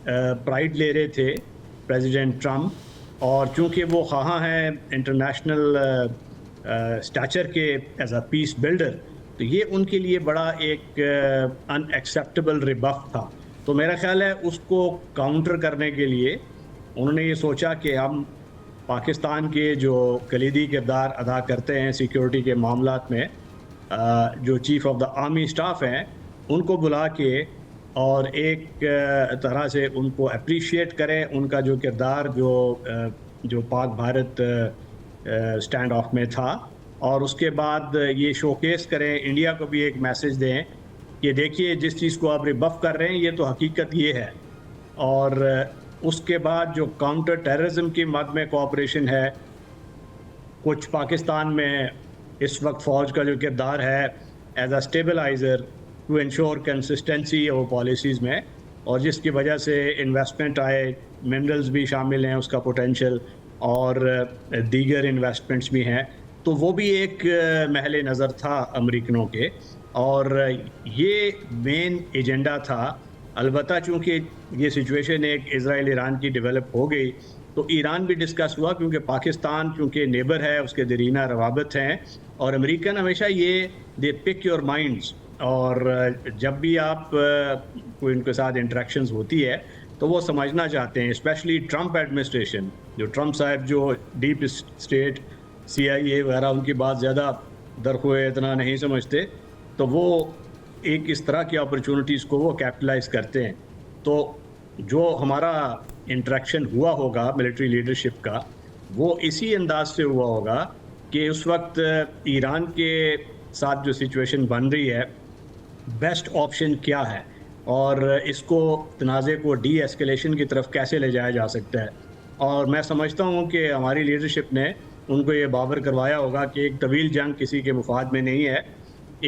پرائڈ لے رہے تھے پریزیڈنٹ ٹرمپ، اور چونکہ وہ خواہاں ہیں انٹرنیشنل اسٹیچر کے ایز اے پیس بلڈر، تو یہ ان کے لیے بڑا ایک ان ایکسیپٹیبل ریبف تھا. تو میرا خیال ہے اس کو کاؤنٹر کرنے کے لیے انہوں نے یہ سوچا کہ ہم پاکستان کے جو کلیدی کردار ادا کرتے ہیں سیکیورٹی کے معاملات میں، جو chief of the army staff ہیں، ان کو بلا کے اور ایک طرح سے ان کو اپریشیٹ کریں ان کا جو کردار جو پاک بھارت اسٹینڈ آف میں تھا، اور اس کے بعد یہ شوکیس کریں، انڈیا کو بھی ایک میسج دیں کہ دیکھیے جس چیز کو آپ ریبف کر رہے ہیں یہ تو حقیقت یہ ہے. اور اس کے بعد جو کاؤنٹر ٹیررزم کی مد میں کوآپریشن ہے، کچھ پاکستان میں اس وقت فوج کا جو کردار ہے as a stabiliser to ensure consistency وہ پالیسیز میں، اور جس کی وجہ سے انویسٹمنٹ آئے، منرلز بھی شامل ہیں اس کا پوٹینشیل، اور دیگر انویسٹمنٹس بھی ہیں، تو وہ بھی ایک محل نظر تھا امریکنوں کے، اور یہ مین ایجنڈا تھا. البتہ چونکہ یہ سچویشن ایک اسرائیل ایران کی ڈیولپ ہو گئی تو ایران بھی ڈسکس ہوا، کیونکہ پاکستان چونکہ نیبر ہے، اس کے دیرینہ روابط ہیں، اور امریکن ہمیشہ یہ دے پک یور مائنڈس، اور جب بھی آپ کوئی ان کے ساتھ انٹریکشنز ہوتی ہے تو وہ سمجھنا چاہتے ہیں، اسپیشلی ٹرمپ ایڈمنسٹریشن، جو ٹرمپ صاحب جو ڈیپ اسٹیٹ CIA وغیرہ ان کی بات زیادہ درخوئے اتنا نہیں سمجھتے، تو وہ ایک اس طرح کی اپرچونٹیز کو وہ کیپٹلائز کرتے ہیں. تو جو ہمارا انٹریکشن ہوا ہوگا ملٹری لیڈرشپ کا، وہ اسی انداز سے ہوا ہوگا کہ اس وقت ایران کے ساتھ جو سچویشن بن رہی ہے، بیسٹ آپشن کیا ہے، اور اس کو تنازع کو ڈی ایسکیلیشن کی طرف کیسے لے جایا جا سکتا ہے. اور میں سمجھتا ہوں کہ ہماری لیڈرشپ نے ان کو یہ باور کروایا ہوگا کہ ایک طویل جنگ کسی کے مفاد میں نہیں ہے.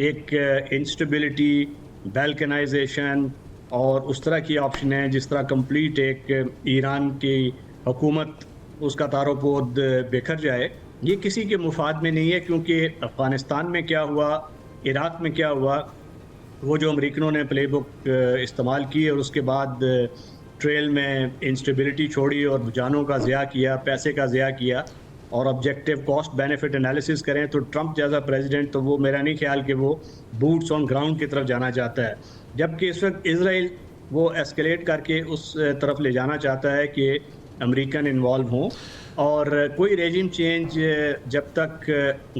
ایک انسٹیبلٹی، بیلکنائزیشن اور اس طرح کی آپشن ہیں جس طرح کمپلیٹ ایک ایران کی حکومت اس کا تار و پود بکھر جائے، یہ کسی کے مفاد میں نہیں ہے. کیونکہ افغانستان میں کیا ہوا، عراق میں کیا ہوا، وہ جو امریکنوں نے پلے بک استعمال کی اور اس کے بعد ٹریل میں انسٹیبلٹی چھوڑی اور جانوں کا ضیاع کیا، پیسے کا ضیاع کیا، اور آبجیکٹیو کاسٹ بینیفٹ انالیسس کریں تو ٹرمپ جیسا پریزیڈنٹ تو وہ میرا نہیں خیال کہ وہ بوٹس آن گراؤنڈ کی طرف جانا چاہتا ہے. جبکہ اس وقت اسرائیل وہ ایسکیلیٹ کر کے اس طرف لے جانا چاہتا ہے کہ امریکن انوالو ہوں، اور کوئی ریجیم چینج جب تک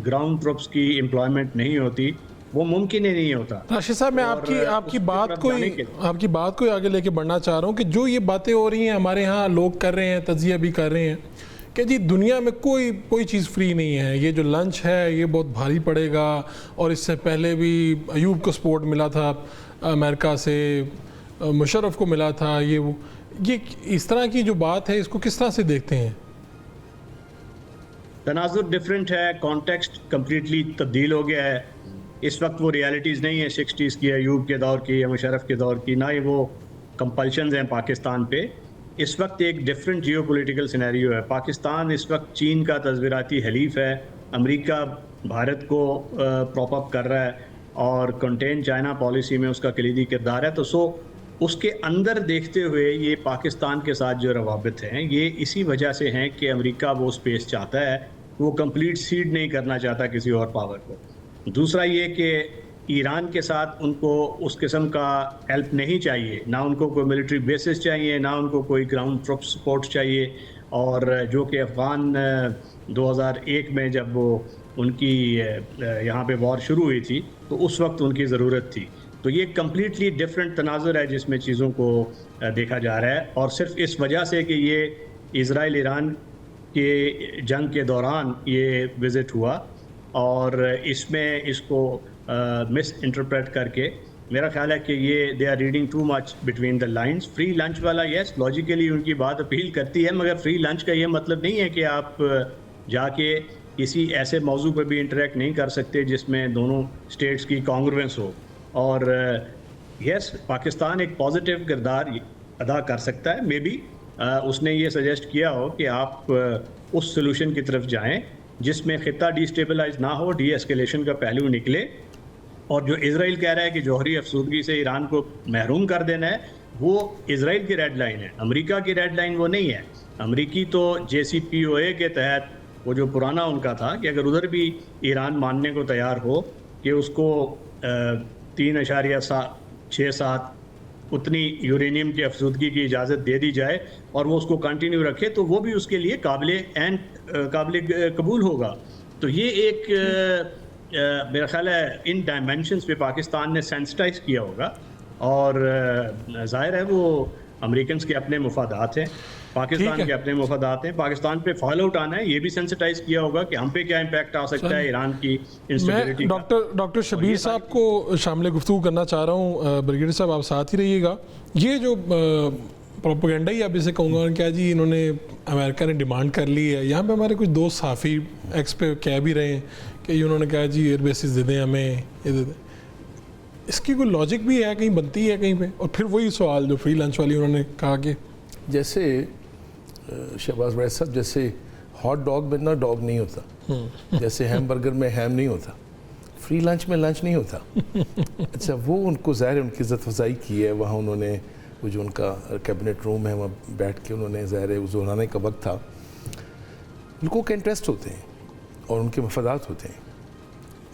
گراؤنڈ ٹروپس کی امپلائمنٹ نہیں ہوتی وہ ممکن ہی نہیں ہوتا. راشد صاحب، میں آپ کی بات کو آگے لے کے بڑھنا چاہ رہا ہوں کہ جو یہ باتیں ہو رہی ہیں ہمارے ہاں لوگ کر رہے ہیں، تجزیہ بھی کر رہے ہیں کہ جی دنیا میں کوئی چیز فری نہیں ہے، یہ جو لنچ ہے یہ بہت بھاری پڑے گا، اور اس سے پہلے بھی ایوب کو سپورٹ ملا تھا امریکہ سے، مشرف کو ملا تھا، یہ اس طرح کی جو بات ہے اس کو کس طرح سے دیکھتے ہیں؟ تناظر ڈیفرنٹ ہے، کانٹیکسٹ کمپلیٹلی تبدیل ہو گیا ہے. اس وقت وہ ریالٹیز نہیں ہے 60s کی، ایوب کے دور کی یا مشرف کے دور کی، نہ ہی وہ کمپلشنز ہیں پاکستان پہ. اس وقت ایک ڈیفرنٹ جیو پولیٹیکل سینیریو ہے. پاکستان اس وقت چین کا تصویراتی حلیف ہے، امریکہ بھارت کو پراپ اپ کر رہا ہے، اور کنٹین چائنا پالیسی میں اس کا کلیدی کردار ہے. تو اس کے اندر دیکھتے ہوئے یہ پاکستان کے ساتھ جو روابط ہیں یہ اسی وجہ سے ہیں کہ امریکہ وہ سپیس چاہتا ہے، وہ کمپلیٹ سیڈ نہیں کرنا چاہتا کسی اور پاور کو. دوسرا یہ کہ ایران کے ساتھ ان کو اس قسم کا ہیلپ نہیں چاہیے، نہ ان کو کوئی ملٹری بیسز چاہیے، نہ ان کو کوئی گراؤنڈ ٹروپ سپورٹ چاہیے، اور جو کہ افغان 2001 میں جب وہ ان کی یہاں پہ وار شروع ہوئی تھی تو اس وقت ان کی ضرورت تھی. تو یہ کمپلیٹلی ڈفرینٹ تناظر ہے جس میں چیزوں کو دیکھا جا رہا ہے، اور صرف اس وجہ سے کہ یہ اسرائیل ایران کے جنگ کے دوران یہ وزٹ ہوا، اور اس میں اس کو مس انٹرپریٹ کر کے میرا خیال ہے کہ یہ they are reading too much between the lines. Free lunch والا یس لاجیکلی ان کی بات اپیل کرتی ہے، مگر فری لنچ کا یہ مطلب نہیں ہے کہ آپ جا کے کسی ایسے موضوع پہ بھی انٹریکٹ نہیں کر سکتے جس میں دونوں اسٹیٹس کی کانگروینس ہو. اور یس پاکستان ایک پازیٹیو کردار ادا کر سکتا ہے، مے بی اس نے یہ سجیسٹ کیا ہو کہ آپ اس سلوشن کی طرف جائیں جس میں خطہ ڈی اسٹیبلائز نہ ہو، ڈی ایسکیلیشن کا پہلو نکلے، اور جو اسرائیل کہہ رہا ہے کہ جوہری افسودگی سے ایران کو محروم کر دینا ہے، وہ اسرائیل کی ریڈ لائن ہے، امریکہ کی ریڈ لائن وہ نہیں ہے۔ امریکی تو JCPOA کے تحت وہ جو پرانا ان کا تھا کہ اگر ادھر بھی ایران ماننے کو تیار ہو کہ اس کو 3.67 اتنی یورینیم کی افزودگی کی اجازت دے دی جائے اور وہ اس کو کنٹینیو رکھے، تو وہ بھی اس کے لیے قابل قبول ہوگا۔ تو یہ ایک میرا خیال ہے ان ڈائمینشنز پہ پاکستان نے سینسٹائز کیا ہوگا، اور ظاہر ہے وہ امریکنز کے اپنے مفادات ہیں، پاکستان کے اپنے مفادات ہیں، پاکستان پہ فال آؤٹ آنا ہے، یہ بھی سینسٹائز کیا ہوگا کہ ہم پہ کیا امپیکٹ آ سکتا ہے ایران کی انسٹیبلٹی کا۔ میں ڈاکٹر شبیر صاحب کو شامل گفتگو کرنا چاہ رہا ہوں، بریگیڈیئر صاحب آپ ساتھ ہی رہیے گا۔ یہ جو پروپیگنڈا ہی آپ اسے کہوں گا کیا جی، انہوں نے امریکہ نے ڈیمانڈ کر لی ہے، یہاں پہ ہمارے کچھ دوست صحافی ایکس پہ کہہ بھی رہے ہیں کہ انہوں نے کہا جی ایئر بیسز دے دیں ہمیں، یہ دے دیں، اس کی کوئی لاجک بھی ہے، کہیں بنتی ہے کہیں پہ؟ اور پھر وہی سوال جو فری لنچ والی انہوں نے کہا کہ جیسے شہباز ویس صاحب، جیسے ہاٹ ڈاگ میں نا ڈاگ نہیں ہوتا، جیسے ہیم برگر میں ہیم نہیں ہوتا، فری لنچ میں لنچ نہیں ہوتا۔ اچھا، وہ ان کو ظاہر ان کی عزت افزائی کی ہے، وہاں انہوں نے وہ جو ان کا کیبنٹ روم ہے وہاں بیٹھ کے انہوں نے ظاہر ہے زہرانے کا وقت تھا، ملکوں کے انٹرسٹ ہوتے ہیں اور ان کے مفادات ہوتے ہیں،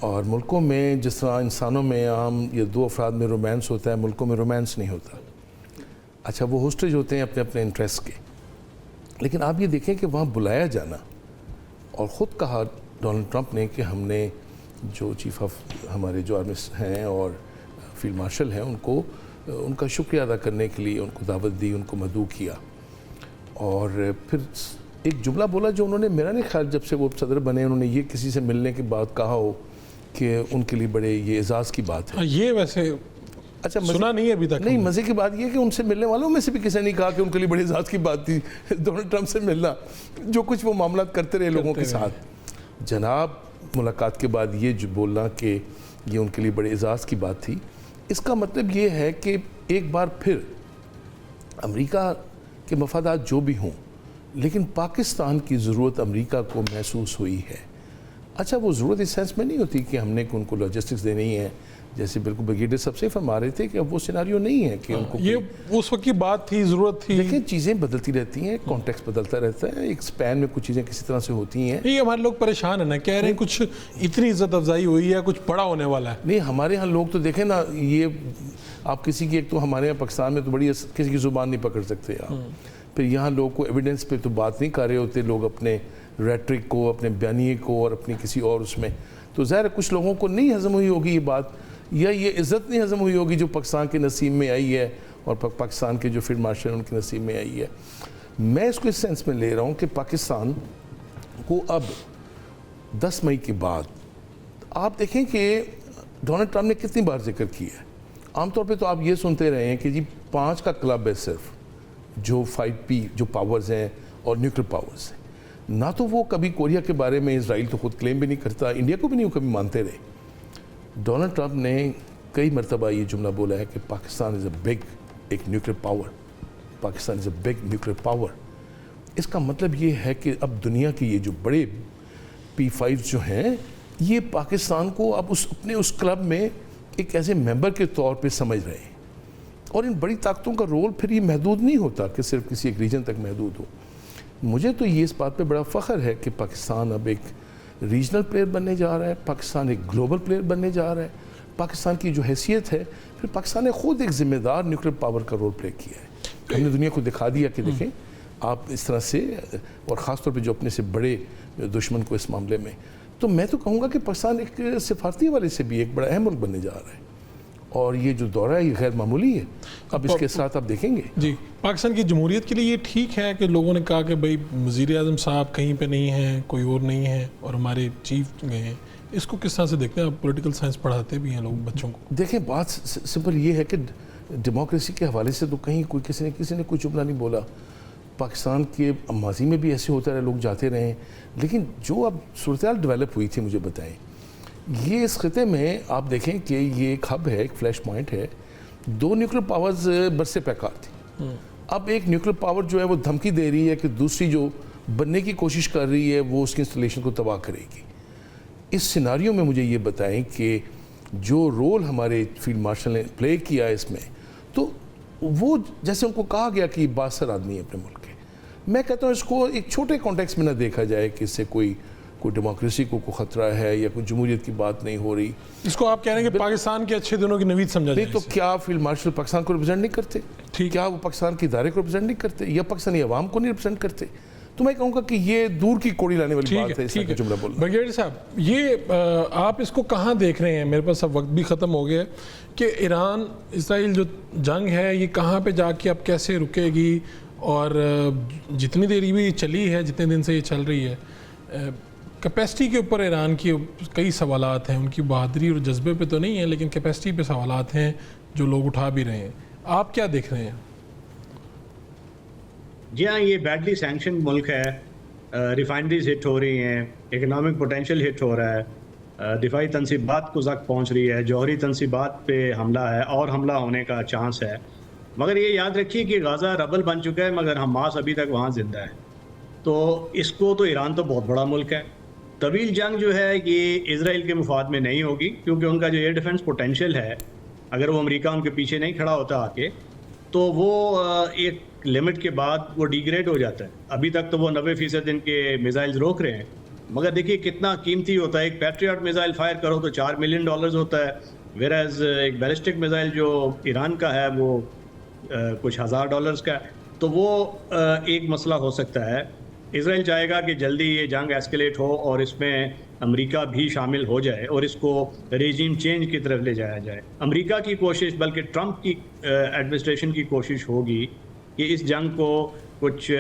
اور ملکوں میں جس طرح انسانوں میں عام یہ دو افراد میں رومانس ہوتا ہے، ملکوں میں رومانس نہیں ہوتا۔ اچھا، وہ ہوسٹیج ہوتے ہیں اپنے اپنے انٹرسٹ کے، لیکن آپ یہ دیکھیں کہ وہاں بلایا جانا، اور خود کہا ڈونلڈ ٹرمپ نے کہ ہم نے جو چیف آف ہمارے جو آرمی ہیں اور فیلڈ مارشل ہیں ان کا شکریہ ادا کرنے کے لیے ان کو دعوت دی، ان کو مدعو کیا، اور پھر ایک جملہ بولا جو انہوں نے، میرا نہیں خیال جب سے وہ صدر بنے انہوں نے یہ کسی سے ملنے کے بعد کہا ہو کہ ان کے لیے بڑے یہ اعزاز کی بات ہے۔ یہ ویسے اچھا سنا نہیں ہے ابھی تک، نہیں، مزے کی بات یہ کہ ان سے ملنے والوں میں سے بھی کسی نے نہیں کہا کہ ان کے لیے بڑے اعزاز کی بات تھی ڈونلڈ ٹرمپ سے ملنا، جو کچھ وہ معاملات کرتے رہے لوگوں کے ساتھ۔ جناب ملاقات کے بعد یہ جو بولنا کہ یہ ان کے لیے بڑے اعزاز کی بات تھی، اس کا مطلب یہ ہے کہ ایک بار پھر امریکہ کے مفادات جو بھی ہوں، لیکن پاکستان کی ضرورت امریکہ کو محسوس ہوئی ہے۔ اچھا، وہ ضرورت اس سینس میں نہیں ہوتی کہ ہم نے ان کو لاجسٹکس دینی ہے، جیسے بالکل بریگیڈیئر سب سے فرما رہے تھے کہ اب وہ سیناریو نہیں ہے کہ ان کو یہ اس وقت کی بات تھی، ضرورت تھی۔ لیکن چیزیں بدلتی رہتی ہیں، کانٹیکسٹ بدلتا رہتا ہے، ایک سپین میں کچھ چیزیں کسی طرح سے ہوتی ہیں۔ یہ ہمارے لوگ پریشان ہیں نا، کہہ رہے ہیں کچھ اتنی عزت افزائی ہوئی ہے، کچھ بڑا ہونے والا ہے۔ نہیں، ہمارے یہاں لوگ تو دیکھیں نا، یہ آپ کسی کی، ایک تو ہمارے یہاں پاکستان میں تو بڑی کسی کی زبان نہیں پکڑ سکتے آپ، پھر یہاں لوگ کو ایویڈنس پہ تو بات نہیں کر رہے ہوتے لوگ، اپنے ریٹرک کو، اپنے بیانیے کو اور اپنی کسی اور اس میں، تو ظاہر کچھ لوگوں کو نہیں ہضم ہوئی ہوگی یہ بات، یا یہ عزت نہیں ہضم ہوئی ہوگی جو پاکستان کے نصیب میں آئی ہے اور پاکستان کے جو فیلڈ مارشل ان کے نصیب میں آئی ہے۔ میں اس کو اس سینس میں لے رہا ہوں کہ پاکستان کو اب 10 مئی کے بعد آپ دیکھیں کہ ڈونلڈ ٹرمپ نے کتنی بار ذکر کیا ہے، عام طور پہ تو آپ یہ سنتے رہے ہیں کہ جی 5 کا کلب ہے صرف، جو 5P جو پاورز ہیں اور نیوکلیر پاورز ہیں، نہ تو وہ کبھی کوریا کے بارے میں اسرائیل تو خود کلیم بھی نہیں کرتا، انڈیا کو بھی نہیں وہ کبھی مانتے رہے۔ ڈونلڈ ٹرمپ نے کئی مرتبہ یہ جملہ بولا ہے کہ پاکستان از اے بگ ایک nuclear power, Pakistan is a big nuclear power. اس کا مطلب یہ ہے کہ اب دنیا کے یہ جو بڑے P5 جو ہیں، یہ پاکستان کو اب اپنے اس کلب میں ایک ایسے ممبر کے طور پہ سمجھ رہے ہیں، اور ان بڑی طاقتوں کا رول پھر یہ محدود نہیں ہوتا کہ صرف کسی ایک ریجن تک محدود ہو۔ مجھے تو یہ اس بات پہ بڑا فخر ہے کہ پاکستان اب ایک ریجنل پلیئر بننے جا رہا ہے، پاکستان ایک گلوبل پلیئر بننے جا رہا ہے۔ پاکستان کی جو حیثیت ہے، پھر پاکستان نے خود ایک ذمہ دار نیوکلیر پاور کا رول پلے کیا ہے۔ ہم نے دنیا کو دکھا دیا کہ دیکھیں آپ اس طرح سے، اور خاص طور پہ جو اپنے سے بڑے دشمن کو اس معاملے میں، تو میں تو کہوں گا کہ پاکستان ایک سفارتی حوالے سے بھی ایک بڑا اہم ملک بننے جا رہا ہے، اور یہ جو دورہ ہے یہ غیر معمولی ہے۔ اب اس کے ساتھ آپ دیکھیں گے جی، پاکستان کی جمہوریت کے لیے یہ ٹھیک ہے کہ لوگوں نے کہا کہ بھائی وزیر اعظم صاحب کہیں پہ نہیں ہیں، کوئی اور نہیں ہے، اور ہمارے چیف گئے ہیں، اس کو کس طرح سے دیکھتے ہیں آپ؟ پولیٹیکل سائنس پڑھاتے بھی ہیں لوگ بچوں کو۔ دیکھیں، بات سمپل یہ ہے کہ ڈیموکریسی کے حوالے سے تو کہیں کوئی کسی نے کوئی جملہ نہیں بولا۔ پاکستان کے ماضی میں بھی ایسے ہوتا رہا، لوگ جاتے رہے، لیکن جو اب صورتحال ڈیولپ ہوئی تھی، مجھے بتائیں، یہ اس خطے میں آپ دیکھیں کہ یہ ایک ہب ہے، ایک فلیش پوائنٹ ہے، 2 نیوکلیر پاورز برسے پیکار تھی، اب ایک نیوکلیر پاور جو ہے وہ دھمکی دے رہی ہے کہ دوسری جو بننے کی کوشش کر رہی ہے وہ اس کی انسٹالیشن کو تباہ کرے گی۔ اس سیناریو میں مجھے یہ بتائیں کہ جو رول ہمارے فیلڈ مارشل نے پلے کیا اس میں، تو وہ جیسے ان کو کہا گیا کہ یہ بااثر آدمی ہے اپنے ملک کے. میں کہتا ہوں اس کو ایک چھوٹے کانٹیکس میں نہ دیکھا جائے کہ اس سے کوئی ڈیموکریسی کو کوئی خطرہ ہے یا کوئی جمہوریت کی بات نہیں ہو رہی. اس کو آپ کہہ رہے ہیں کہ پاکستان کے اچھے دنوں کی نوید سمجھا جائے. نہیں تو کیا فیلڈ مارشل پاکستان کو ریپرزینٹ نہیں کرتے؟ کیا وہ پاکستان کے ادارے کو ریپرزینٹ نہیں کرتے یا پاکستانی عوام کو نہیں ریپرزینٹ کرتے؟ تو میں کہوں گا کہ یہ دور کی کوڑی لانے والی بات ہے اس کا جملہ بولنا. بریگیڈیئر صاحب، یہ آپ اس کو کہاں دیکھ رہے ہیں؟ میرے پاس اب وقت بھی ختم ہو گیا ہے کہ ایران اسرائیل جو جنگ ہے یہ کہاں پہ جا کے اب کیسے رکے گی، اور جتنی دیر بھی چلی ہے، جتنے دن سے یہ چل رہی ہے، کیپیسٹی کے اوپر ایران کی کئی سوالات ہیں. ان کی بہادری اور جذبے پہ تو نہیں ہیں لیکن کیپیسٹی پہ سوالات ہیں جو لوگ اٹھا بھی رہے ہیں. آپ کیا دیکھ رہے ہیں؟ جی ہاں، یہ بیڈلی سینکشن ملک ہے. ریفائنریز ہٹ ہو رہی ہیں، اکنامک پوٹینشیل ہٹ ہو رہا ہے، دفاعی تنصیبات کو زخم پہنچ رہی ہے، جوہری تنصیبات پہ حملہ ہے اور حملہ ہونے کا چانس ہے. مگر یہ یاد رکھیے کہ غزہ ربل بن چکا ہے مگر حماس ابھی تک وہاں زندہ ہے. تو اس کو تو ایران تو بہت بڑا ملک ہے. طویل جنگ جو ہے یہ اسرائیل کے مفاد میں نہیں ہوگی، کیونکہ ان کا جو ایئر ڈیفنس پوٹینشیل ہے، اگر وہ امریکہ ان کے پیچھے نہیں کھڑا ہوتا آ کے، تو وہ ایک لمٹ کے بعد وہ ڈیگریڈ ہو جاتا ہے. ابھی تک تو وہ 90% ان کے میزائلز روک رہے ہیں، مگر دیکھیے کتنا قیمتی ہوتا ہے. ایک پیٹریاٹ میزائل فائر کرو تو $4 ملین ہوتا ہے، ویراز ایک بیلسٹک میزائل جو ایران کا ہے وہ کچھ $1000 کا ہے. تو وہ ایک مسئلہ ہو سکتا ہے. اسرائیل چاہے گا کہ جلدی یہ جنگ ایسکیلیٹ ہو اور اس میں امریکہ بھی شامل ہو جائے اور اس کو ریجیم چینج کی طرف لے جایا جائے. امریکہ کی کوشش، بلکہ ٹرمپ کی ایڈمنسٹریشن کی کوشش ہوگی کہ اس جنگ کو کچھ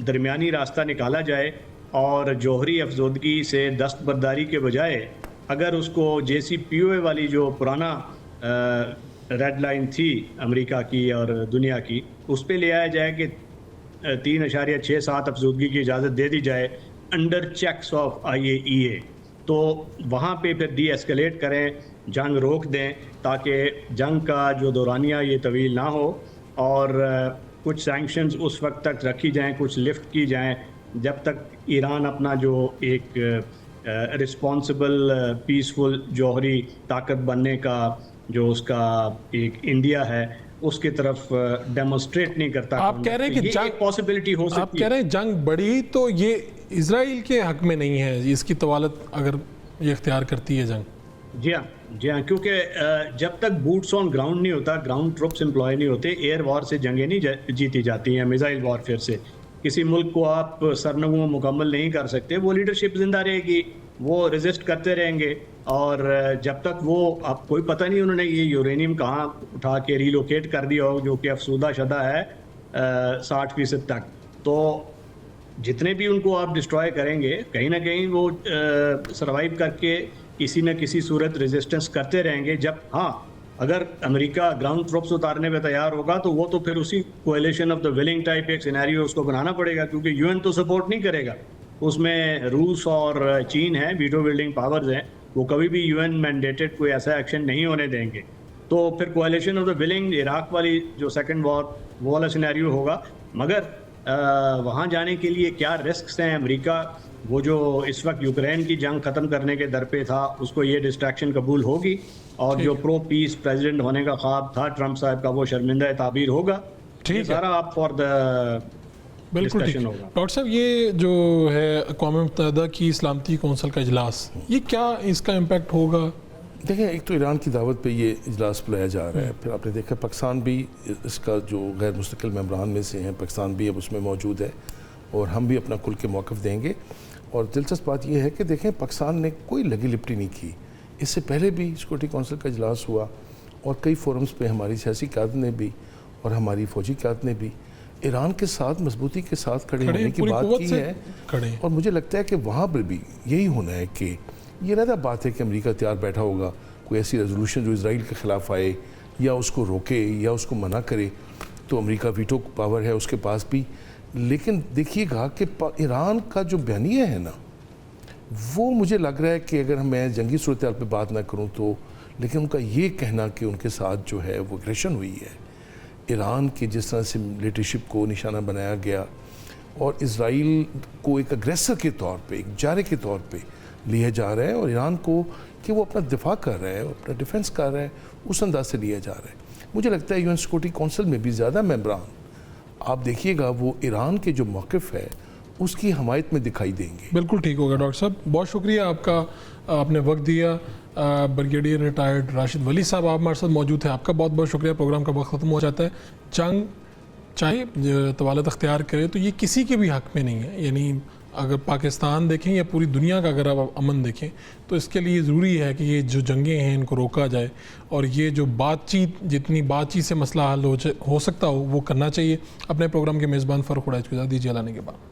درمیانی راستہ نکالا جائے اور جوہری افزودگی سے دستبرداری کے بجائے اگر اس کو JCPOA والی جو پرانا ریڈ لائن تھی امریکہ کی اور دنیا کی، اس پہ لے آیا جائے کہ 3.67 افزودگی کی اجازت دے دی جائے انڈر چیکس آف IAEA. تو وہاں پہ پھر ڈی ایسکلیٹ کریں، جنگ روک دیں تاکہ جنگ کا جو دورانیہ یہ طویل نہ ہو، اور کچھ سینکشنز اس وقت تک رکھی جائیں، کچھ لفٹ کی جائیں جب تک ایران اپنا جو ایک رسپانسبل پیسفل جوہری طاقت بننے کا جو اس کا ایک انڈیا ہے اس کی طرف ڈیمونسٹریٹ نہیں کرتا. آپ کہہ رہے ہیں کہ جنگ پاسبلٹی ہو سکتی ہے. آپ کہہ رہے ہیں جنگ بڑھی تو یہ اسرائیل کے حق میں نہیں ہے اس کی طوالت اگر یہ اختیار کرتی ہے جنگ. جی ہاں، کیونکہ جب تک بوٹس آن گراؤنڈ نہیں ہوتا، گراؤنڈ ٹروپس امپلائی نہیں ہوتے، ایئر وار سے جنگیں نہیں جیتی جاتی ہیں. میزائل وار فیئر سے کسی ملک کو آپ سرنگوں مکمل نہیں کر سکتے. وہ لیڈرشپ زندہ رہے گی، وہ ریزسٹ کرتے رہیں گے، اور جب تک وہ اب کوئی پتہ نہیں انہوں نے یہ یورینیم کہاں اٹھا کے ریلوکیٹ کر دیا ہو جو کہ افسودہ شدہ ہے 60% تک. تو جتنے بھی ان کو آپ ڈسٹرائے کریں گے کہیں نہ کہیں وہ سروائیو کر کے کسی نہ کسی صورت ریزسٹنس کرتے رہیں گے. جب اگر امریکہ گراؤنڈ ٹروپس اتارنے پہ تیار ہوگا تو وہ تو پھر اسی کولیشن آف دا ولنگ ٹائپ ایک سینیریو اس کو بنانا پڑے گا، کیونکہ UN تو سپورٹ نہیں کرے گا. اس میں روس اور چین ہیں، ویٹو بلڈنگ پاورز ہیں، وہ کبھی بھی UN مینڈیٹڈ کوئی ایسا ایکشن نہیں ہونے دیں گے. تو پھر کولیشن آف دا ولنگ عراق والی جو سیکنڈ وار وہ والا سینیریو ہوگا. مگر وہاں جانے کے لیے کیا رسکس ہیں؟ امریکہ وہ جو اس وقت یوکرین کی جنگ ختم کرنے کے در پہ تھا اس کو یہ ڈسٹریکشن قبول ہوگی، اور جو پرو پیس پریزیڈنٹ ہونے کا خواب تھا ٹرمپ صاحب کا وہ شرمندہ تعبیر ہوگا. سارا آپ فار دا بالکل ٹھیک. ڈاکٹر صاحب، یہ جو ہے اقوام متحدہ کی سلامتی کونسل کا اجلاس، یہ کیا اس کا امپیکٹ ہوگا؟ دیکھیں، ایک تو ایران کی دعوت پہ یہ اجلاس بلایا جا رہا ہے، پھر آپ نے دیکھا پاکستان بھی اس کا جو غیر مستقل ممبران میں سے ہیں، پاکستان بھی اب اس میں موجود ہے اور ہم بھی اپنا کھل کے موقف دیں گے. اور دلچسپ بات یہ ہے کہ دیکھیں پاکستان نے کوئی لگی لپٹی نہیں کی. اس سے پہلے بھی سیکورٹی کونسل کا اجلاس ہوا اور کئی فورمز پہ ہماری سیاسی قیادت نے بھی اور ہماری فوجی قیادت نے بھی ایران کے ساتھ مضبوطی کے ساتھ کھڑے ہونے کی بات کی ہے. اور مجھے لگتا ہے کہ وہاں پر بھی یہی ہونا ہے کہ یہ رہتا بات ہے کہ امریکہ تیار بیٹھا ہوگا کوئی ایسی ریزولوشن جو اسرائیل کے خلاف آئے یا اس کو روکے یا اس کو منع کرے، تو امریکہ ویٹو پاور ہے اس کے پاس بھی. لیکن دیکھیے گا کہ ایران کا جو بیانیہ ہے نا، وہ مجھے لگ رہا ہے کہ اگر میں جنگی صورتحال پہ بات نہ کروں تو، لیکن ان کا یہ کہنا کہ ان کے ساتھ جو ہے وہ اگریشن ہوئی ہے، ایران کی جس طرح سے لیڈرشپ کو نشانہ بنایا گیا اور اسرائیل کو ایک اگریسر کے طور پہ، ایک جارے کے طور پہ لیا جا رہا ہے، اور ایران کو کہ وہ اپنا دفاع کر رہا ہے, اپنا ڈیفنس کر رہا ہے, اس انداز سے لیا جا رہا ہے. مجھے لگتا ہے UN سیکورٹی کونسل میں بھی زیادہ ممبران آپ دیکھیے گا وہ ایران کے جو موقف ہے اس کی حمایت میں دکھائی دیں گے. بالکل ٹھیک ہوگا ڈاکٹر صاحب, بہت شکریہ آپ کا, آپ نے وقت دیا. بریگیڈیئر ریٹائرڈ راشد ولی صاحب آپ ہمارے ساتھ موجود تھے, آپ کا بہت بہت شکریہ. پروگرام کا وقت ختم ہو جاتا ہے. جنگ چاہے طوالت اختیار کرے تو یہ کسی کے بھی حق میں نہیں ہے. یعنی اگر پاکستان دیکھیں یا پوری دنیا کا اگر آپ امن دیکھیں تو اس کے لیے ضروری ہے کہ یہ جو جنگیں ہیں ان کو روکا جائے, اور یہ جو جتنی بات چیت سے مسئلہ حل ہو سکتا ہو وہ کرنا چاہیے. اپنے پروگرام کے میزبان فاروق وڑائچ کو اجازت دیجیے. لانے کے بعد